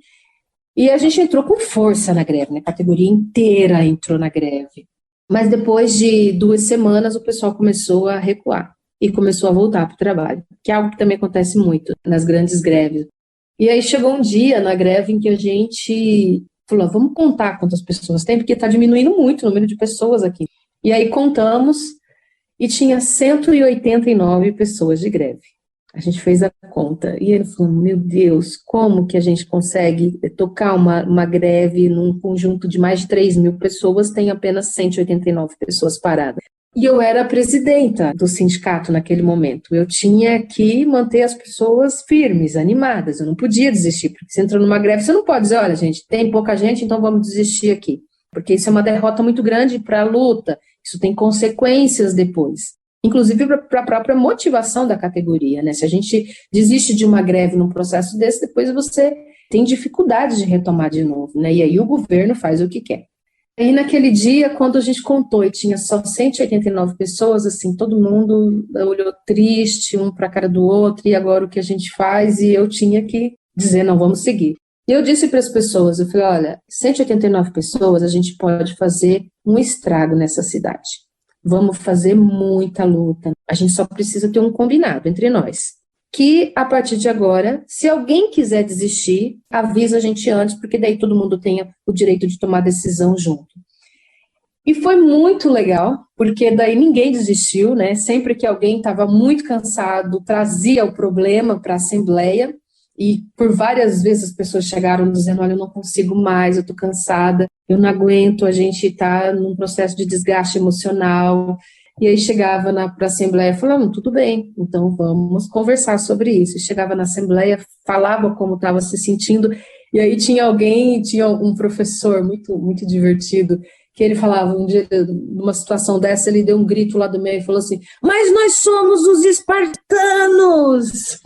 e a gente entrou com força na greve, né? A categoria inteira entrou na greve. Mas depois de 2 semanas o pessoal começou a recuar e começou a voltar para o trabalho, que é algo que também acontece muito nas grandes greves. E aí chegou um dia na greve em que a gente falou, vamos contar quantas pessoas tem, porque está diminuindo muito o número de pessoas aqui. E aí contamos e tinha 189 pessoas de greve. A gente fez a conta e ele falou, meu Deus, como que a gente consegue tocar uma greve num conjunto de mais de 3.000 pessoas, tem apenas 189 pessoas paradas. E eu era a presidenta do sindicato naquele momento. Eu tinha que manter as pessoas firmes, animadas. Eu não podia desistir, porque você entra numa greve, você não pode dizer, olha, gente, tem pouca gente, então vamos desistir aqui. Porque isso é uma derrota muito grande para a luta. Isso tem consequências depois. Inclusive para a própria motivação da categoria, né? Se a gente desiste de uma greve num processo desse, depois você tem dificuldade de retomar de novo, né? E aí o governo faz o que quer. E naquele dia, quando a gente contou e tinha só 189 pessoas, assim, todo mundo olhou triste, um para a cara do outro, e agora o que a gente faz? E eu tinha que dizer, não, vamos seguir. E eu disse para as pessoas, eu falei, olha, 189 pessoas, a gente pode fazer um estrago nessa cidade. Vamos fazer muita luta. A gente só precisa ter um combinado entre nós. Que, a partir de agora, se alguém quiser desistir, avisa a gente antes, porque daí todo mundo tenha o direito de tomar decisão junto. E foi muito legal, porque daí ninguém desistiu, né? Sempre que alguém estava muito cansado, trazia o problema para a Assembleia, e por várias vezes as pessoas chegaram dizendo, olha, eu não consigo mais, eu estou cansada, eu não aguento, a gente está num processo de desgaste emocional. E aí chegava para a Assembleia e falava, tudo bem, então vamos conversar sobre isso. E chegava na Assembleia, falava como estava se sentindo, e aí tinha um professor muito, muito divertido, que ele falava, um dia, numa situação dessa, ele deu um grito lá do meio e falou assim, mas nós somos os espartanos!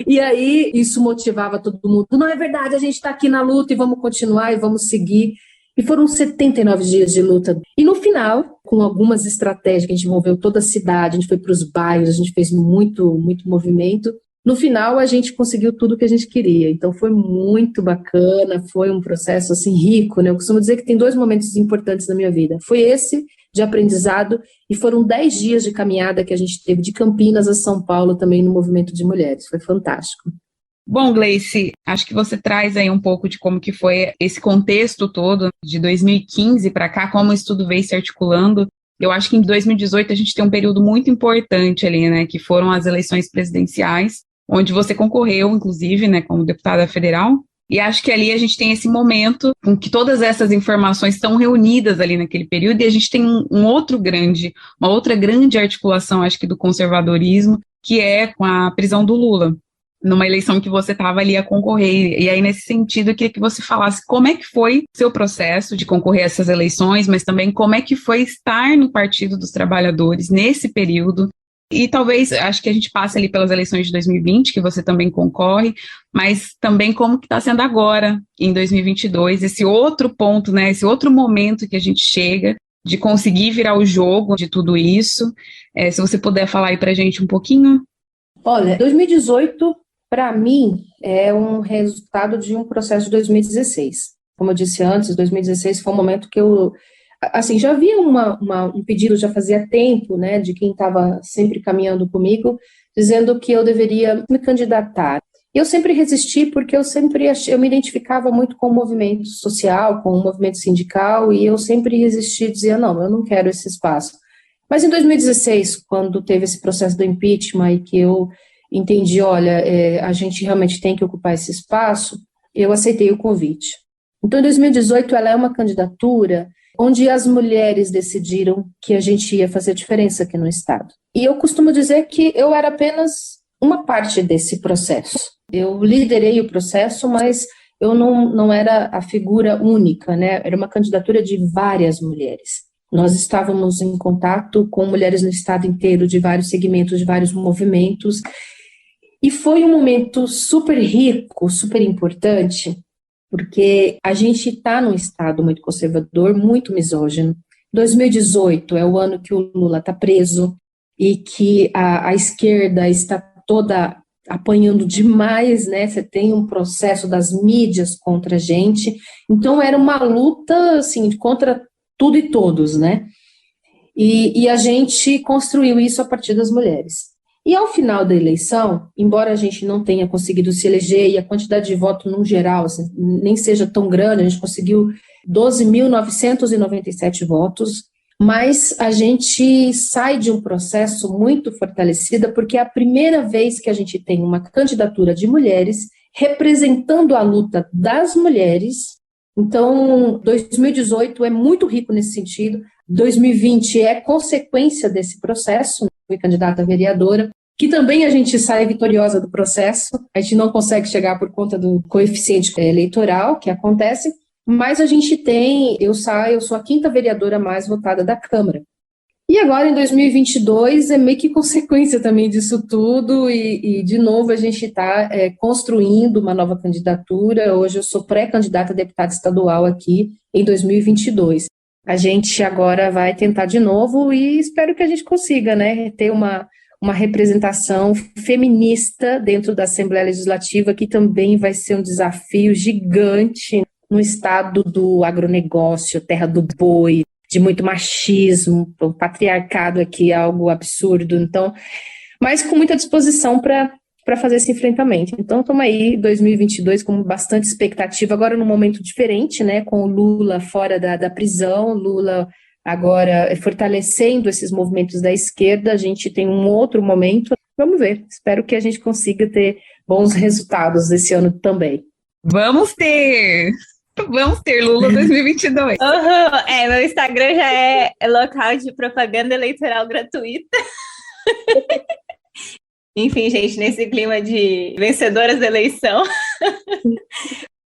E aí isso motivava todo mundo, não é verdade, a gente está aqui na luta e vamos continuar e vamos seguir. E foram 79 dias de luta. E no final, com algumas estratégias que a gente envolveu toda a cidade, a gente foi para os bairros, a gente fez muito, muito movimento. No final, a gente conseguiu tudo o que a gente queria. Então, foi muito bacana, foi um processo, assim, rico, né? Eu costumo dizer que tem 2 momentos importantes na minha vida. Foi esse, de aprendizado, e foram 10 dias de caminhada que a gente teve de Campinas a São Paulo, também no movimento de mulheres. Foi fantástico. Bom, Gleice, acho que você traz aí um pouco de como que foi esse contexto todo de 2015 para cá, como isso tudo veio se articulando. Eu acho que em 2018 a gente tem um período muito importante ali, né, que foram as eleições presidenciais, onde você concorreu, inclusive, né, como deputada federal. E acho que ali a gente tem esse momento em que todas essas informações estão reunidas ali naquele período, e a gente tem uma outra grande articulação, acho que do conservadorismo, que é com a prisão do Lula, numa eleição que você estava ali a concorrer. E aí, nesse sentido, eu queria que você falasse como é que foi seu processo de concorrer a essas eleições, mas também como é que foi estar no Partido dos Trabalhadores nesse período. E talvez, acho que a gente passe ali pelas eleições de 2020, que você também concorre, mas também como que está sendo agora, em 2022, esse outro ponto, né, esse outro momento que a gente chega de conseguir virar o jogo de tudo isso. Se você puder falar aí para a gente um pouquinho. Olha, 2018... para mim, é um resultado de um processo de 2016. Como eu disse antes, 2016 foi um momento que eu, assim, já havia um pedido, já fazia tempo, né, de quem estava sempre caminhando comigo, dizendo que eu deveria me candidatar. Eu sempre resisti porque eu me identificava muito com o movimento social, com o movimento sindical, e eu sempre resisti, dizia, não, eu não quero esse espaço. Mas em 2016, quando teve esse processo do impeachment e que eu entendi, olha, a gente realmente tem que ocupar esse espaço, eu aceitei o convite. Então, em 2018, ela é uma candidatura onde as mulheres decidiram que a gente ia fazer diferença aqui no Estado. E eu costumo dizer que eu era apenas uma parte desse processo. Eu liderei o processo, mas eu não era a figura única, né? Era uma candidatura de várias mulheres. Nós estávamos em contato com mulheres no Estado inteiro, de vários segmentos, de vários movimentos. E foi um momento super rico, super importante, porque a gente está num Estado muito conservador, muito misógino. 2018 é o ano que o Lula está preso e que a esquerda está toda apanhando demais, né? Você tem um processo das mídias contra a gente. Então, era uma luta, assim, contra tudo e todos, né? E a gente construiu isso a partir das mulheres. E ao final da eleição, embora a gente não tenha conseguido se eleger e a quantidade de voto no geral assim, nem seja tão grande, a gente conseguiu 12.997 votos, mas a gente sai de um processo muito fortalecida porque é a primeira vez que a gente tem uma candidatura de mulheres representando a luta das mulheres. Então, 2018 é muito rico nesse sentido, 2020 é consequência desse processo, fui candidata a vereadora, que também a gente sai vitoriosa do processo, a gente não consegue chegar por conta do coeficiente eleitoral que acontece, mas a gente eu sou a 5ª vereadora mais votada da Câmara. E agora, em 2022, é meio que consequência também disso tudo, e de novo, a gente está construindo uma nova candidatura. Hoje eu sou pré-candidata a deputada estadual aqui em 2022. A gente agora vai tentar de novo e espero que a gente consiga, né, ter uma representação feminista dentro da Assembleia Legislativa, que também vai ser um desafio gigante no estado do agronegócio, terra do boi, de muito machismo, o patriarcado aqui é algo absurdo, então, mas com muita disposição para fazer esse enfrentamento. Então, estamos aí, 2022, com bastante expectativa, agora num momento diferente, né, com o Lula fora da prisão, Lula Agora, fortalecendo esses movimentos da esquerda, a gente tem um outro momento. Vamos ver, espero que a gente consiga ter bons resultados esse ano também. Vamos ter! Vamos ter Lula 2022. Meu Instagram já é local de propaganda eleitoral gratuita. Enfim, gente, nesse clima de vencedoras da eleição,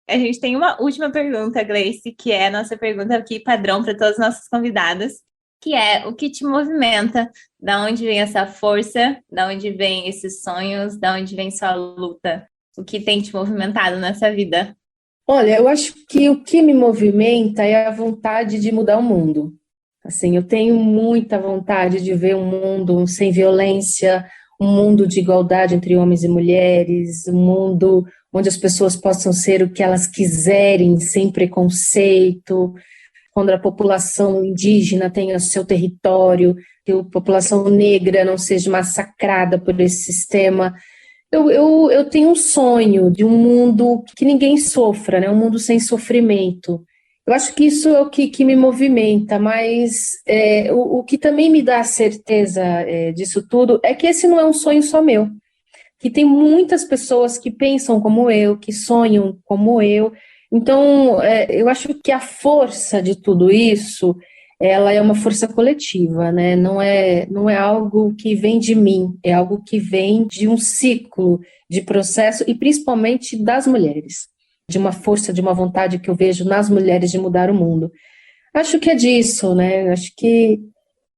a gente tem uma última pergunta, Gleice, que é a nossa pergunta aqui padrão para todas as nossas convidadas, que é: o que te movimenta? Da onde vem essa força? Da onde vem esses sonhos? Da onde vem sua luta? O que tem te movimentado nessa vida? Olha, eu acho que o que me movimenta é a vontade de mudar o mundo. Assim, eu tenho muita vontade de ver um mundo sem violência, um mundo de igualdade entre homens e mulheres, um mundo onde as pessoas possam ser o que elas quiserem, sem preconceito, quando a população indígena tenha seu território, que a população negra não seja massacrada por esse sistema. Eu tenho um sonho de um mundo que ninguém sofra, né? Um mundo sem sofrimento. Eu acho que isso é o que me movimenta, mas o que também me dá certeza disso tudo é que esse não é um sonho só meu, que tem muitas pessoas que pensam como eu, que sonham como eu. Então, eu acho que a força de tudo isso, ela é uma força coletiva, né? Não é algo que vem de mim, é algo que vem de um ciclo de processo e principalmente das mulheres, de uma força, de uma vontade que eu vejo nas mulheres de mudar o mundo. Acho que é disso, né? Acho que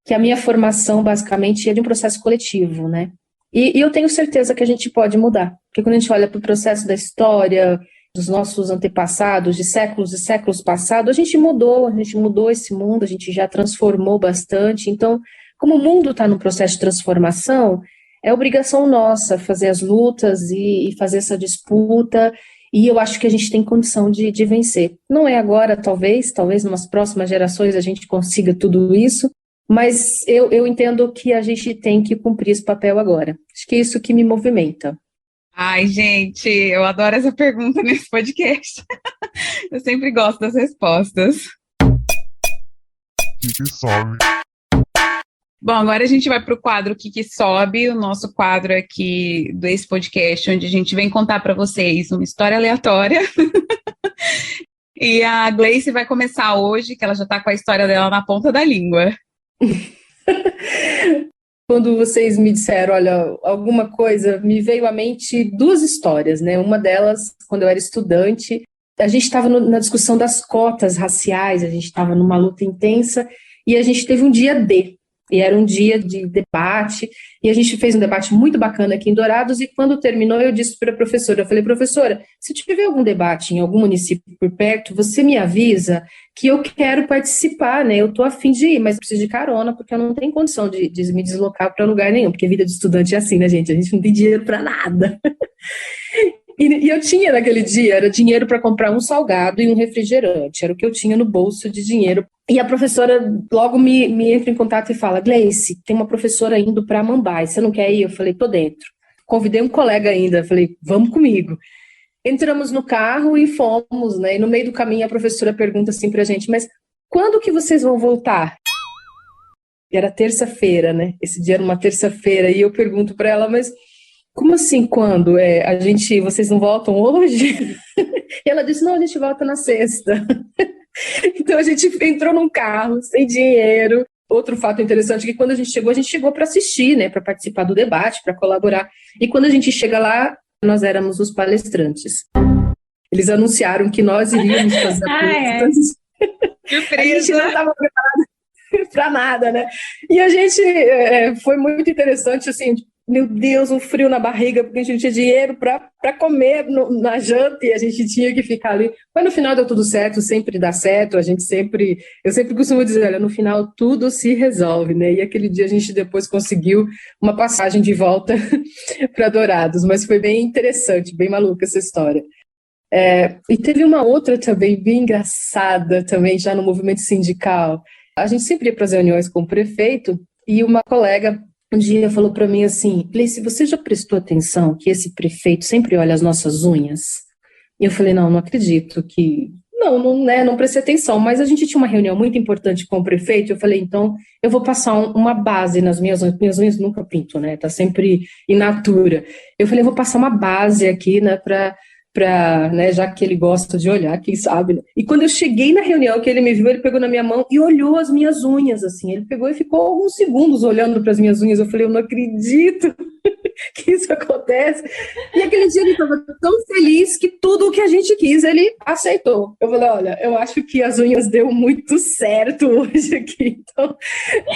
a minha formação basicamente é de um processo coletivo, né? E eu tenho certeza que a gente pode mudar, porque quando a gente olha para o processo da história, dos nossos antepassados, de séculos e séculos passados, a gente mudou esse mundo, a gente já transformou bastante. Então, como o mundo está num processo de transformação, é obrigação nossa fazer as lutas e fazer essa disputa, e eu acho que a gente tem condição de vencer. Não é agora, talvez nas próximas gerações a gente consiga tudo isso, mas eu entendo que a gente tem que cumprir esse papel agora. Acho que é isso que me movimenta. Ai, gente, eu adoro essa pergunta nesse podcast. Eu sempre gosto das respostas. Que sobe. Bom, agora a gente vai para o quadro que sobe, o nosso quadro aqui desse podcast, onde a gente vem contar para vocês uma história aleatória. E a Gleice vai começar hoje, que ela já está com a história dela na ponta da língua. Quando vocês me disseram, olha, alguma coisa, me veio à mente duas histórias, né? Uma delas, quando eu era estudante, a gente estava na discussão das cotas raciais, a gente estava numa luta intensa e a gente teve um dia D, e era um dia de debate, e a gente fez um debate muito bacana aqui em Dourados, e quando terminou eu disse para a professora, eu falei, professora, se tiver algum debate em algum município por perto, você me avisa que eu quero participar, né, eu estou a fim de ir, mas preciso de carona, porque eu não tenho condição de me deslocar para lugar nenhum, porque vida de estudante é assim, né, gente, a gente não tem dinheiro para nada. E eu tinha naquele dia, era dinheiro para comprar um salgado e um refrigerante, era o que eu tinha no bolso de dinheiro. E a professora logo me entra em contato e fala, Gleice, tem uma professora indo para Mambai, você não quer ir? Eu falei, tô dentro. Convidei um colega ainda, falei, vamos comigo. Entramos no carro e fomos, né? E no meio do caminho a professora pergunta assim pra gente, mas quando que vocês vão voltar? E era terça-feira, né? Esse dia era uma terça-feira, e eu pergunto para ela, mas como assim quando? Vocês não voltam hoje? E ela disse, não, a gente volta na sexta. Então a gente entrou num carro, sem dinheiro. Outro fato interessante é que quando a gente chegou para assistir, né, para participar do debate, para colaborar. E quando a gente chega lá, nós éramos os palestrantes. Eles anunciaram que nós iríamos fazer a palestra. A gente não estava preparado para nada, né? E a gente foi muito interessante, assim, meu Deus, um frio na barriga, porque a gente não tinha dinheiro para comer na janta e a gente tinha que ficar ali. Mas no final deu tudo certo, sempre dá certo, eu sempre costumo dizer, olha, no final tudo se resolve, né? E aquele dia a gente depois conseguiu uma passagem de volta para Dourados, mas foi bem interessante, bem maluca essa história. E teve uma outra também, bem engraçada também, já no movimento sindical. A gente sempre ia para as reuniões com o prefeito e uma colega um dia falou para mim assim, Gleice, você já prestou atenção que esse prefeito sempre olha as nossas unhas? E eu falei, não acredito que... não prestei atenção, mas a gente tinha uma reunião muito importante com o prefeito, eu falei, então, eu vou passar uma base nas minhas unhas nunca pinto, né, tá sempre in natura. Eu falei, eu vou passar uma base aqui, né, né, já que ele gosta de olhar, quem sabe, né? E quando eu cheguei na reunião, que ele me viu, ele pegou na minha mão e olhou as minhas unhas, assim, ele pegou e ficou alguns segundos olhando para as minhas unhas, eu falei, eu não acredito que isso acontece. E aquele dia ele estava tão feliz que tudo o que a gente quis, ele aceitou. Eu falei, olha, eu acho que as unhas deu muito certo hoje aqui. Então,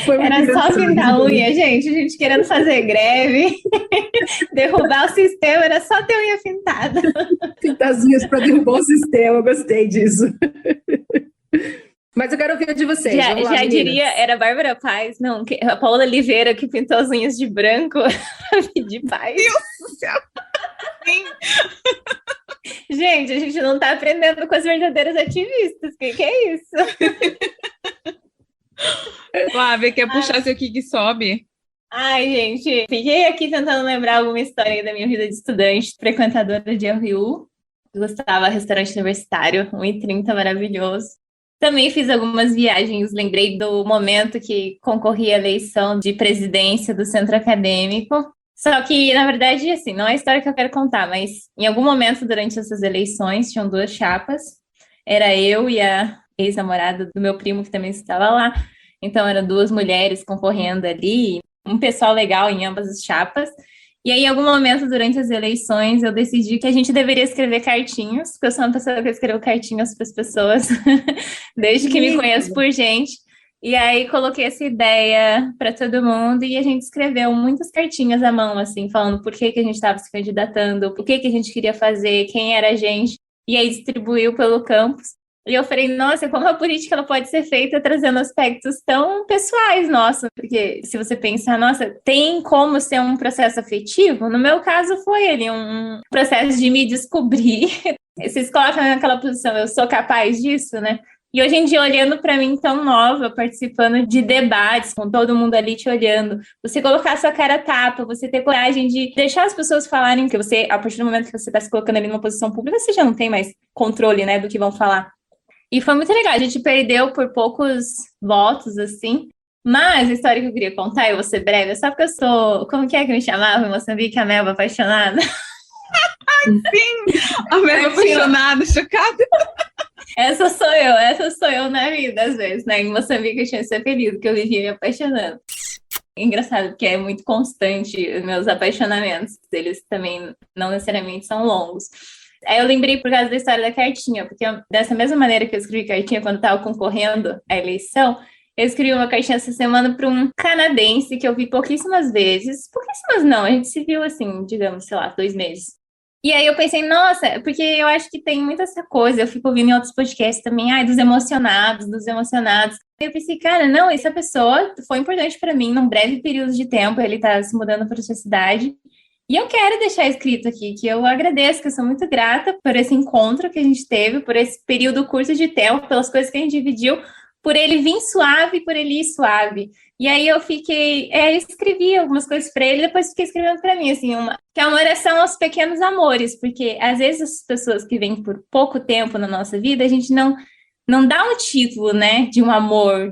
foi muito Era só pintar a unha, gente. A gente querendo fazer greve, derrubar o sistema, era só ter unha pintada. Pintar as unhas para derrubar o sistema, eu gostei disso. Mas eu quero ouvir de vocês. Já diria, era a Bárbara Paz, não, a Paola Oliveira que pintou as unhas de branco pra pedir paz. Meu Deus do céu! Sim. Gente, a gente não tá aprendendo com as verdadeiras ativistas. O que é isso? Flávia, quer puxar seu que sobe? Ai, gente, fiquei aqui tentando lembrar alguma história da minha vida de estudante, frequentadora de RU. Gostava, restaurante universitário, 1h30, maravilhoso. Também fiz algumas viagens, lembrei do momento que concorri à eleição de presidência do centro acadêmico. Só que, na verdade, assim, não é a história que eu quero contar, mas em algum momento durante essas eleições, tinham 2 chapas. Era eu e a ex-namorada do meu primo, que também estava lá. Então, eram 2 mulheres concorrendo ali, um pessoal legal em ambas as chapas. E aí, em algum momento durante as eleições, eu decidi que a gente deveria escrever cartinhas, porque eu sou uma pessoa que escrevo cartinhas para as pessoas, desde que me conheço por gente. E aí, coloquei essa ideia para todo mundo e a gente escreveu muitas cartinhas à mão, assim, falando por que a gente estava se candidatando, o que a gente queria fazer, quem era a gente. E aí, distribuiu pelo campus. E eu falei, nossa, como a política ela pode ser feita trazendo aspectos tão pessoais, nossa, porque se você pensar, nossa, tem como ser um processo afetivo? No meu caso foi ali um processo de me descobrir. Vocês colocam naquela posição, eu sou capaz disso, né? E hoje em dia, olhando para mim tão nova, participando de debates, com todo mundo ali te olhando, você colocar sua cara a tapa, você ter coragem de deixar as pessoas falarem, que você, a partir do momento que você está se colocando ali numa posição pública, você já não tem mais controle, né, do que vão falar. E foi muito legal, a gente perdeu por poucos votos, assim. Mas a história que eu queria contar, eu vou ser breve, é só porque eu sou... Como que é que me chamava em Moçambique? A Melba apaixonada. Sim, a Melba apaixonada, chocada. Essa sou eu na vida, às vezes, né? Em Moçambique eu tinha esse apelido, que eu vivia me apaixonando. Engraçado, porque é muito constante os meus apaixonamentos. Eles também não necessariamente são longos. Aí eu lembrei por causa da história da cartinha, porque dessa mesma maneira que eu escrevi cartinha quando estava concorrendo à eleição, eu escrevi uma cartinha essa semana para um canadense que eu vi pouquíssimas vezes. Pouquíssimas não, a gente se viu assim, digamos, sei lá, 2 meses. E aí eu pensei, nossa, porque eu acho que tem muita essa coisa, eu fico ouvindo em outros podcasts também, dos emocionados, dos emocionados. E eu pensei, cara, não, essa pessoa foi importante para mim num breve período de tempo, ele tá se mudando para sua cidade. E eu quero deixar escrito aqui que eu agradeço, que eu sou muito grata por esse encontro que a gente teve, por esse período curto de tempo, pelas coisas que a gente dividiu, por ele vir suave, por ele ir suave. E aí eu fiquei, escrevi algumas coisas para ele, depois fiquei escrevendo para mim, assim, que é uma oração aos pequenos amores, porque às vezes as pessoas que vêm por pouco tempo na nossa vida, a gente não dá um título, né, de um amor,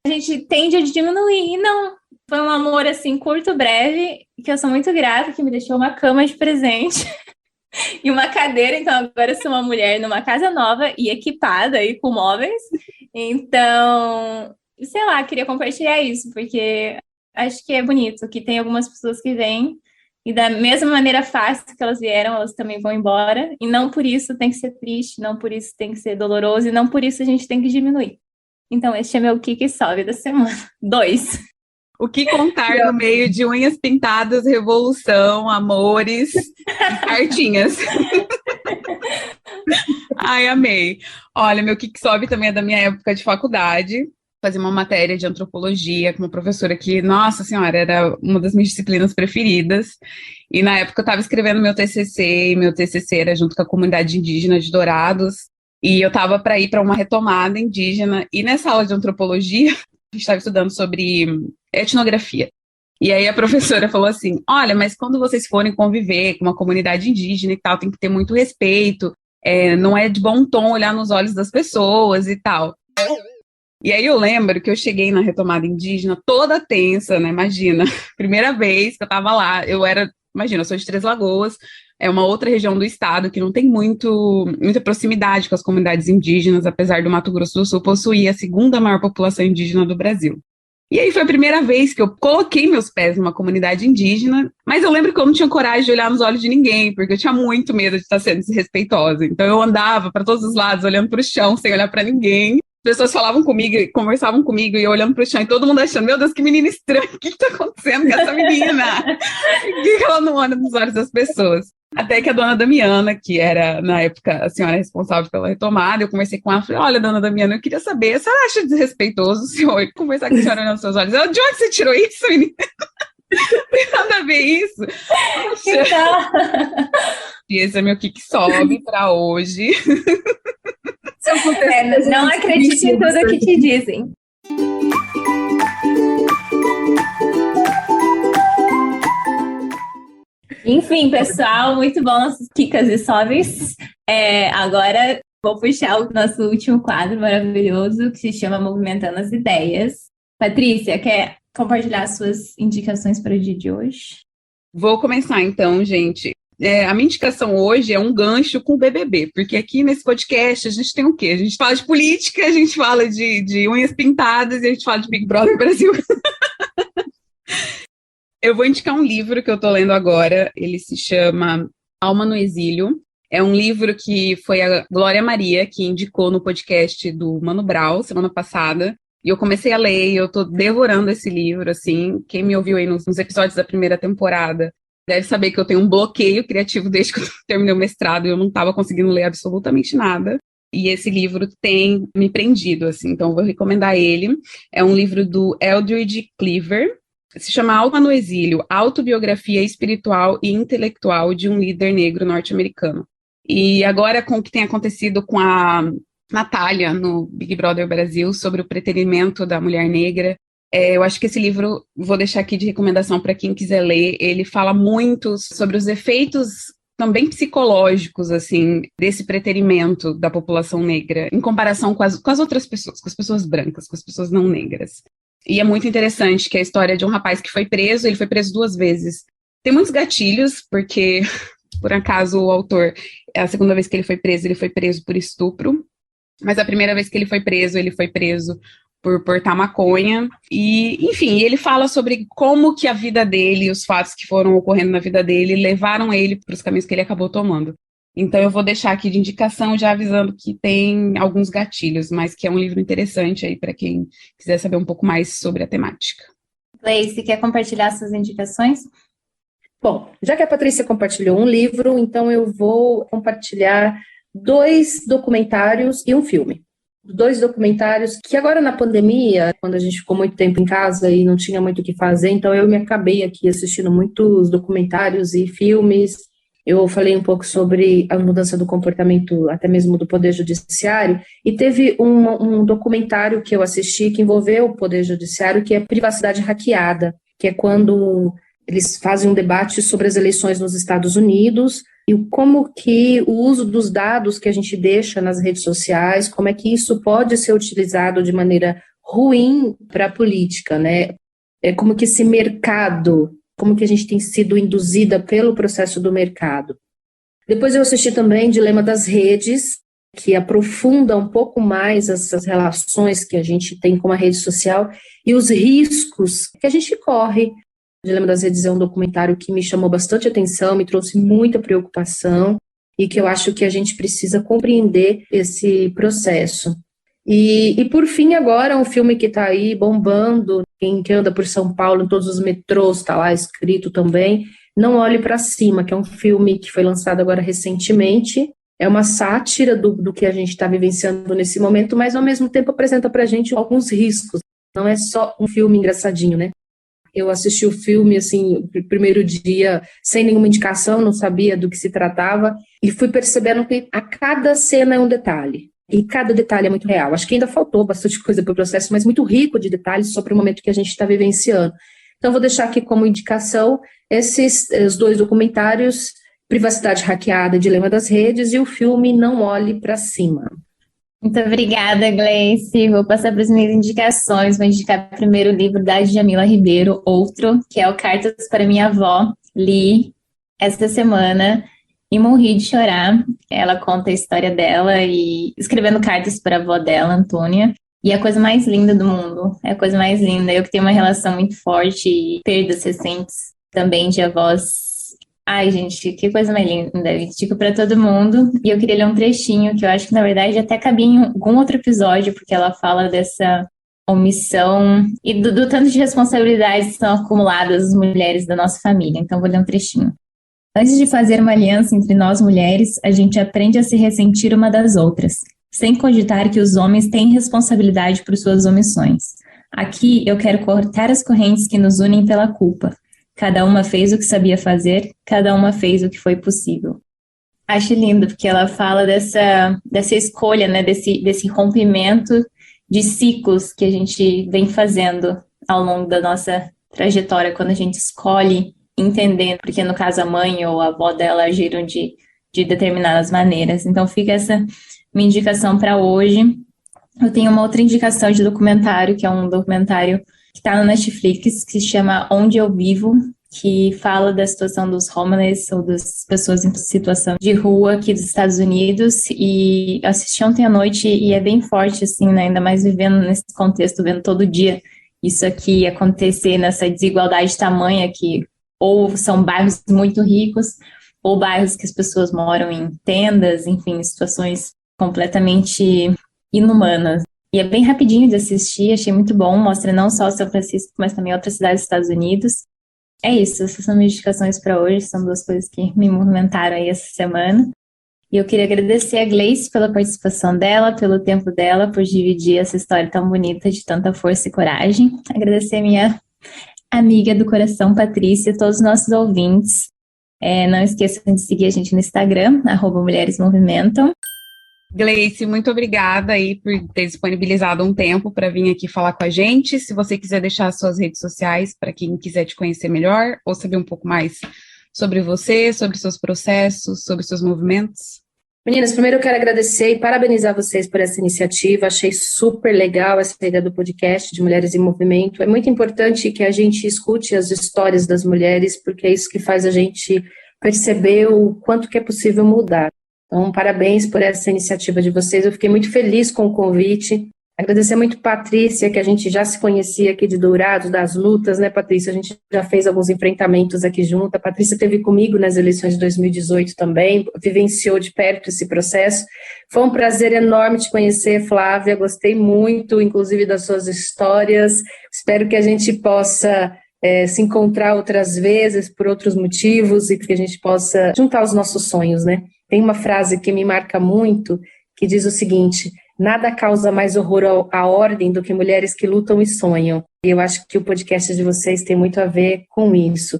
a gente tende a diminuir, e não. Foi um amor, assim, curto, breve, que eu sou muito grata, que me deixou uma cama de presente e uma cadeira. Então, agora eu sou uma mulher numa casa nova e equipada aí com móveis. Então, sei lá, queria compartilhar isso, porque acho que é bonito, que tem algumas pessoas que vêm e da mesma maneira fácil que elas vieram, elas também vão embora. E não por isso tem que ser triste, não por isso tem que ser doloroso e não por isso a gente tem que diminuir. Então, este é meu Kick Sobe da semana. 2. O que contar no meio de unhas pintadas, revolução, amores e cartinhas. Ai, amei. Olha, meu Kick Sobe também é da minha época de faculdade. Fazia uma matéria de antropologia com uma professora que, nossa senhora, era uma das minhas disciplinas preferidas. E na época eu estava escrevendo meu TCC, e meu TCC era junto com a comunidade indígena de Dourados. E eu estava para ir para uma retomada indígena. E nessa aula de antropologia, a gente estava estudando sobre etnografia. E aí a professora falou assim, olha, mas quando vocês forem conviver com uma comunidade indígena e tal, tem que ter muito respeito, não é de bom tom olhar nos olhos das pessoas e tal. E aí eu lembro que eu cheguei na retomada indígena toda tensa, né? Imagina, primeira vez que eu tava lá, eu sou de Três Lagoas, é uma outra região do estado que não tem muita proximidade com as comunidades indígenas, apesar do Mato Grosso do Sul possuir a segunda maior população indígena do Brasil. E aí foi a primeira vez que eu coloquei meus pés numa comunidade indígena, mas eu lembro que eu não tinha coragem de olhar nos olhos de ninguém, porque eu tinha muito medo de estar sendo desrespeitosa. Então eu andava para todos os lados, olhando para o chão, sem olhar para ninguém. As pessoas falavam comigo, conversavam comigo, e eu olhando para o chão, e todo mundo achando, meu Deus, que menina estranha, o que está acontecendo com essa menina? Por que ela não olha nos olhos das pessoas? Até que a dona Damiana, que era, na época, a senhora responsável pela retomada, eu conversei com ela e falei, olha, dona Damiana, eu queria saber, a senhora acha desrespeitoso o senhor conversar com a senhora olhando nos seus olhos? Ela, de onde você tirou isso, menina? Não tem nada a ver isso. E esse é meu kick sobe para hoje. Não acredite em tudo que te dizem. Enfim, pessoal, muito bom nossos Kikas e Sobes. Agora vou puxar o nosso último quadro maravilhoso, que se chama Movimentando as Ideias. Patrícia, quer compartilhar suas indicações para o dia de hoje? Vou começar então, gente. A minha indicação hoje é um gancho com o BBB, porque aqui nesse podcast a gente tem o quê? A gente fala de política, a gente fala de unhas pintadas e a gente fala de Big Brother Brasil. Eu vou indicar um livro que eu estou lendo agora, ele se chama Alma no Exílio. É um livro que foi a Glória Maria que indicou no podcast do Mano Brown, semana passada. E eu comecei a ler e eu estou devorando esse livro, assim. Quem me ouviu aí nos episódios da primeira temporada deve saber que eu tenho um bloqueio criativo desde que eu terminei o mestrado e eu não estava conseguindo ler absolutamente nada. E esse livro tem me prendido, assim, então eu vou recomendar ele. É um livro do Eldridge Cleaver. Se chama Alma no Exílio, Autobiografia Espiritual e Intelectual de um Líder Negro Norte-Americano. E agora, com o que tem acontecido com a Natália no Big Brother Brasil, sobre o preterimento da mulher negra, eu acho que esse livro, vou deixar aqui de recomendação para quem quiser ler, ele fala muito sobre os efeitos também psicológicos, assim, desse preterimento da população negra, em comparação com as outras pessoas, com as pessoas brancas, com as pessoas não negras. E é muito interessante que é a história de um rapaz que foi preso, ele foi preso 2 vezes. Tem muitos gatilhos, porque, por acaso, o autor, a segunda vez que ele foi preso por estupro, mas a primeira vez que ele foi preso por portar maconha, e, enfim, ele fala sobre como que a vida dele, os fatos que foram ocorrendo na vida dele, levaram ele para os caminhos que ele acabou tomando. Então eu vou deixar aqui de indicação, já avisando que tem alguns gatilhos, mas que é um livro interessante aí para quem quiser saber um pouco mais sobre a temática. Gleice, quer compartilhar suas indicações? Bom, já que a Patrícia compartilhou um livro, então eu vou compartilhar 2 documentários e um filme. 2 documentários que agora na pandemia, quando a gente ficou muito tempo em casa e não tinha muito o que fazer, então eu me acabei aqui assistindo muitos documentários e filmes. Eu falei um pouco sobre a mudança do comportamento, até mesmo do Poder Judiciário, e teve um documentário que eu assisti que envolveu o Poder Judiciário, que é Privacidade Hackeada, que é quando eles fazem um debate sobre as eleições nos Estados Unidos e como que o uso dos dados que a gente deixa nas redes sociais, como é que isso pode ser utilizado de maneira ruim para a política, né? É como que esse mercado, como que a gente tem sido induzida pelo processo do mercado. Depois eu assisti também Dilema das Redes, que aprofunda um pouco mais essas relações que a gente tem com a rede social e os riscos que a gente corre. Dilema das Redes é um documentário que me chamou bastante atenção, me trouxe muita preocupação e que eu acho que a gente precisa compreender esse processo. E por fim, agora, um filme que está aí bombando, quem anda por São Paulo, em todos os metrôs, está lá escrito também, Não Olhe para Cima, que é um filme que foi lançado agora recentemente. É uma sátira do que a gente está vivenciando nesse momento, mas ao mesmo tempo apresenta para a gente alguns riscos. Não é só um filme engraçadinho, né? Eu assisti o filme, assim, no primeiro dia, sem nenhuma indicação, não sabia do que se tratava, e fui percebendo que a cada cena é um detalhe. E cada detalhe é muito real. Acho que ainda faltou bastante coisa para o processo, mas muito rico de detalhes sobre o momento que a gente está vivenciando. Então, vou deixar aqui como indicação os 2 documentários Privacidade Hackeada, Dilema das Redes, e o filme Não Olhe para Cima. Muito obrigada, Gleice. Vou passar para as minhas indicações. Vou indicar primeiro o livro da Djamila Ribeiro, Outro, que é o Cartas para Minha Avó. Li esta semana e morri de chorar. Ela conta a história dela e escrevendo cartas para a avó dela, Antônia. E é a coisa mais linda do mundo. É a coisa mais linda. Eu que tenho uma relação muito forte e perdas recentes também de avós. Ai, gente, que coisa mais linda. Eu indico para todo mundo. E eu queria ler um trechinho que eu acho que, na verdade, até cabia em algum outro episódio, porque ela fala dessa omissão e do tanto de responsabilidades que são acumuladas as mulheres da nossa família. Então, vou ler um trechinho. Antes de fazer uma aliança entre nós mulheres, a gente aprende a se ressentir uma das outras, sem cogitar que os homens têm responsabilidade por suas omissões. Aqui, eu quero cortar as correntes que nos unem pela culpa. Cada uma fez o que sabia fazer, cada uma fez o que foi possível. Acho lindo, porque ela fala dessa escolha, né, desse rompimento de ciclos que a gente vem fazendo ao longo da nossa trajetória, quando a gente escolhe entender, porque no caso a mãe ou a avó dela agiram de determinadas maneiras. Então fica essa minha indicação para hoje. Eu tenho uma outra indicação de documentário, que é um documentário que está no Netflix, que se chama Onde Eu Vivo, que fala da situação dos homeless, ou das pessoas em situação de rua aqui dos Estados Unidos, e assisti ontem à noite, e é bem forte, assim, né? Ainda mais vivendo nesse contexto, vendo todo dia isso aqui acontecer, nessa desigualdade tamanha que ou são bairros muito ricos, ou bairros que as pessoas moram em tendas, enfim, situações completamente inumanas. E é bem rapidinho de assistir, achei muito bom, mostra não só São Francisco, mas também outras cidades dos Estados Unidos. É isso, essas são minhas indicações para hoje, são duas coisas que me movimentaram aí essa semana. E eu queria agradecer a Gleice pela participação dela, pelo tempo dela, por dividir essa história tão bonita de tanta força e coragem. Agradecer a minha amiga do coração, Patrícia, todos os nossos ouvintes. Não esqueçam de seguir a gente no Instagram, @mulheresmovimentam. Gleice, muito obrigada aí por ter disponibilizado um tempo para vir aqui falar com a gente. Se você quiser deixar as suas redes sociais para quem quiser te conhecer melhor ou saber um pouco mais sobre você, sobre seus processos, sobre seus movimentos. Meninas, primeiro eu quero agradecer e parabenizar vocês por essa iniciativa. Achei super legal essa ideia do podcast de Mulheres em Movimento. É muito importante que a gente escute as histórias das mulheres, porque é isso que faz a gente perceber o quanto que é possível mudar. Então, parabéns por essa iniciativa de vocês. Eu fiquei muito feliz com o convite. Agradecer muito a Patrícia, que a gente já se conhecia aqui de Dourados, das lutas, né, Patrícia? A gente já fez alguns enfrentamentos aqui junto. A Patrícia esteve comigo nas eleições de 2018 também, vivenciou de perto esse processo. Foi um prazer enorme te conhecer, Flávia. Gostei muito, inclusive, das suas histórias. Espero que a gente possa se encontrar outras vezes por outros motivos e que a gente possa juntar os nossos sonhos, né? Tem uma frase que me marca muito, que diz o seguinte: nada causa mais horror à ordem do que mulheres que lutam e sonham. E eu acho que o podcast de vocês tem muito a ver com isso.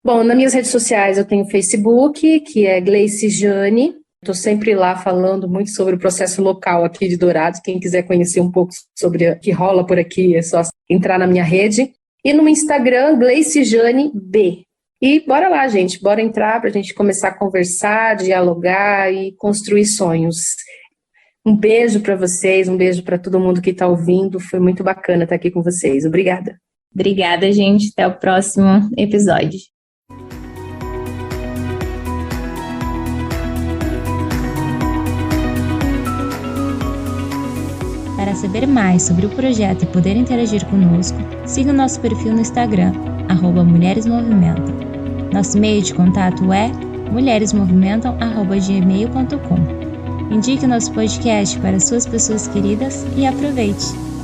Bom, nas minhas redes sociais eu tenho o Facebook, que é Gleice Jane. Estou sempre lá falando muito sobre o processo local aqui de Dourados. Quem quiser conhecer um pouco sobre o que rola por aqui, é só entrar na minha rede. E no Instagram, Gleice Jane B. E bora lá, gente, bora entrar para a gente começar a conversar, dialogar e construir sonhos. Um beijo para vocês, um beijo para todo mundo que está ouvindo, foi muito bacana estar aqui com vocês, obrigada. Obrigada, gente, até o próximo episódio. Para saber mais sobre o projeto e poder interagir conosco, siga o nosso perfil no Instagram, @mulheresmovimentam. Nosso e-mail de contato é mulheresmovimentam@gmail.com. Indique o nosso podcast para suas pessoas queridas e aproveite!